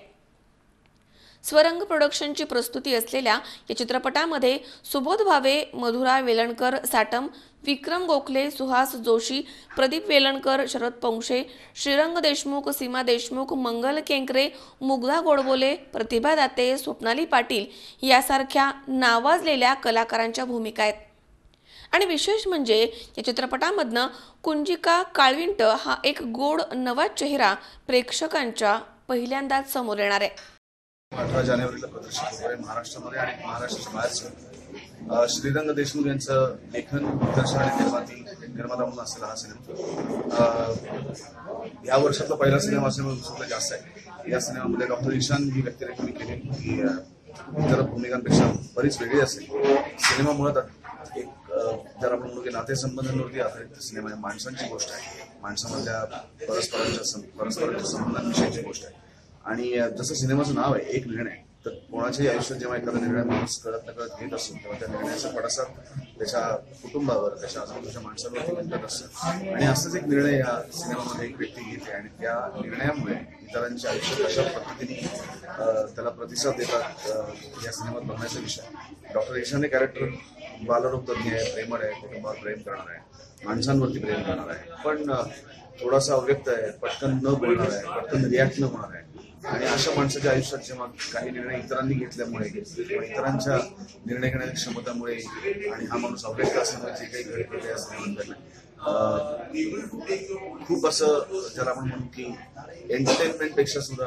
स्वरंग प्रोडक्शनची प्रस्तुती असलेल्या या चित्रपटामध्ये सुबोध भावे, मधुरा वेलणकर साटम, विक्रम गोखले, सुहास जोशी, प्रदीप वेलणकर, शरद पंक्षे, श्रीरंग देशमुख, सीमा देशमुख, मंगल केंकरे, मुग्धा गोडबोले, प्रतिभा दाते, स्वप्नाली पाटील यासारख्या नावाजलेल्या कलाकारांच्या भूमिका आहेत. आणि विशेष म्हणजे या चित्रपटामधनं कुंजिका काळविंट हा एक गोड नवा चेहरा प्रेक्षकांच्या पहिल्यांदाच समोर येणार आहे. 18 जानेवारीला प्रदर्शित होणार आहे महाराष्ट्रामध्ये आणि महाराष्ट्राच्या बाहेर. श्रीरंग देशमुख यांचं लेखन, दिग्दर्शन आणि निर्माता म्हणून असलेला हा सिनेमा या वर्षातला पहिला सिनेमा असल्यामुळे उत्सुकता जास्त आहे. या सिनेमामध्ये डॉक्टर ईशान ही व्यक्तिरेखा मी केली की इतर भूमिकांपेक्षा बरीच वेगळी असेल. सिनेमा मुळात एक जर आपण म्हणू की नातेसंबंधांवरती आधारित सिनेमा आहे. माणसांची गोष्ट आहे, माणसामधल्या परस्परांच्या संबंधांविषयीची गोष्ट आहे. आणि जसं सिनेमाचं नाव आहे एक निर्णय, तर कोणाच्याही आयुष्यात जेव्हा एखादा निर्णय माणूस कळत नकळत घेत असतो तेव्हा त्या निर्णयाचा पडसाद त्याच्या कुटुंबावर, त्याच्या आजूबाजूच्या माणसांवरती घडत असतं. आणि असाच एक निर्णय या सिनेमामध्ये एक व्यक्ती घेते आणि त्या निर्णयामुळे इतरांच्या आयुष्यात अशा पद्धतीने त्याला प्रतिसाद देतात या सिनेमात बघण्याचा विषय. डॉक्टर ईशान हे कॅरेक्टर बालरोग तज्ञ आहे, प्रेमळ आहे, कुटुंबावर प्रेम करणार आहे, माणसांवरती प्रेम करणार आहे, पण थोडासा अव्यक्त आहे, पटकन न बोलणार आहे, पटकन रिॲक्ट न होणार आहे. आणि अशा माणसाच्या आयुष्यात जेव्हा काही निर्णय इतरांनी घेतल्यामुळे किंवा इतरांच्या निर्णय घेण्याच्या क्षमतामुळे आणि हा माणूस अव्यक्त असल्यामुळे जे काही घडतं या सिनेमात खूप असं ज्याला आपण म्हणू की एंटरटेनमेंटपेक्षा सुद्धा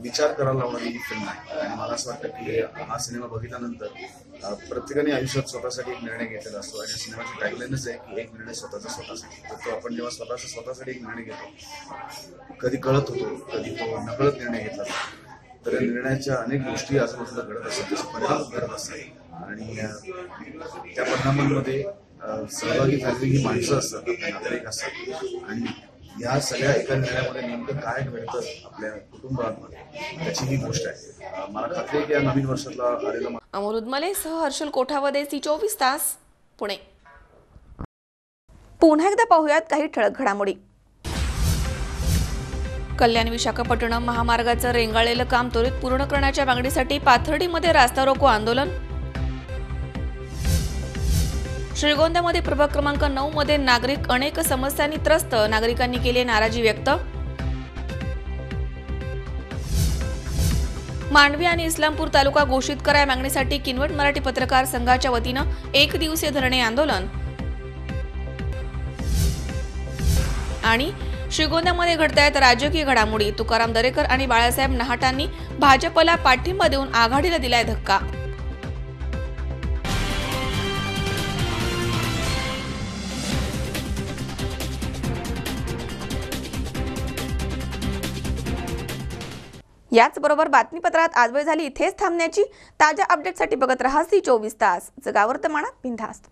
विचार करायला लावणारी ही फिल्म आहे. आणि मला असं वाटतं की हा सिनेमा बघितल्यानंतर प्रत्येकाने आयुष्यात स्वतःसाठी एक निर्णय घेतलेला असतो आणि सिनेमाची टॅगलाईनच आहे की एक निर्णय स्वतःसाठी. तर तो आपण जेव्हा स्वतःसाठी एक निर्णय घेतो, कधी कळत होतो कधी तो नकळत निर्णय घेतला जातो, तर या निर्णयाच्या अनेक गोष्टी आजूबाजूला घडत असतात, त्याचे परिणाम घडत असतात आणि त्या परिणामांमध्ये सहभागी झालेली ही माणसं असतात, आपले नातेवाईक असतात आणि या सगळ्या एका निर्णयामध्ये नेमकं काय घडतं आपल्या कुटुंबामध्ये त्याची ही गोष्ट आहे. मला खात्री आहे की या नवीन वर्षातला आलेला अमोल उदमले सह हर्षल कोठावदे, सी24 तास, पुणे. पुन्हा एकदा पाहूयात काही ठळक घडामोडी. कल्याण विशाखापट्टणम महामार्गाचं रेंगाळलेलं काम त्वरित पूर्ण करण्याच्या मागणीसाठी पाथर्डीमध्ये रास्ता रोको आंदोलन. श्रीगोंद्यामध्ये प्रभाग क्रमांक 9 मध्ये नागरिक अनेक समस्यांनी त्रस्त, नागरिकांनी केली नाराजी व्यक्त. मांडवी आणि इस्लामपूर तालुका घोषित करा या मागणीसाठी किनवट मराठी पत्रकार संघाच्या वतीनं 1 दिवसीय धरणे आंदोलन. आणि श्रीगोंद्यामध्ये घडतायत राजकीय घडामोडी. तुकाराम दरेकर आणि बाळासाहेब नहाटांनी भाजपला पाठिंबा देऊन आघाडीला दिलाय धक्का. याचबरोबर बातमीपत्रात आज वेळ झाली इथेच थांबण्याची. ताज्या अपडेटसाठी बघत रहा सी24 तास. जगावर्तमानात बिनधास्त.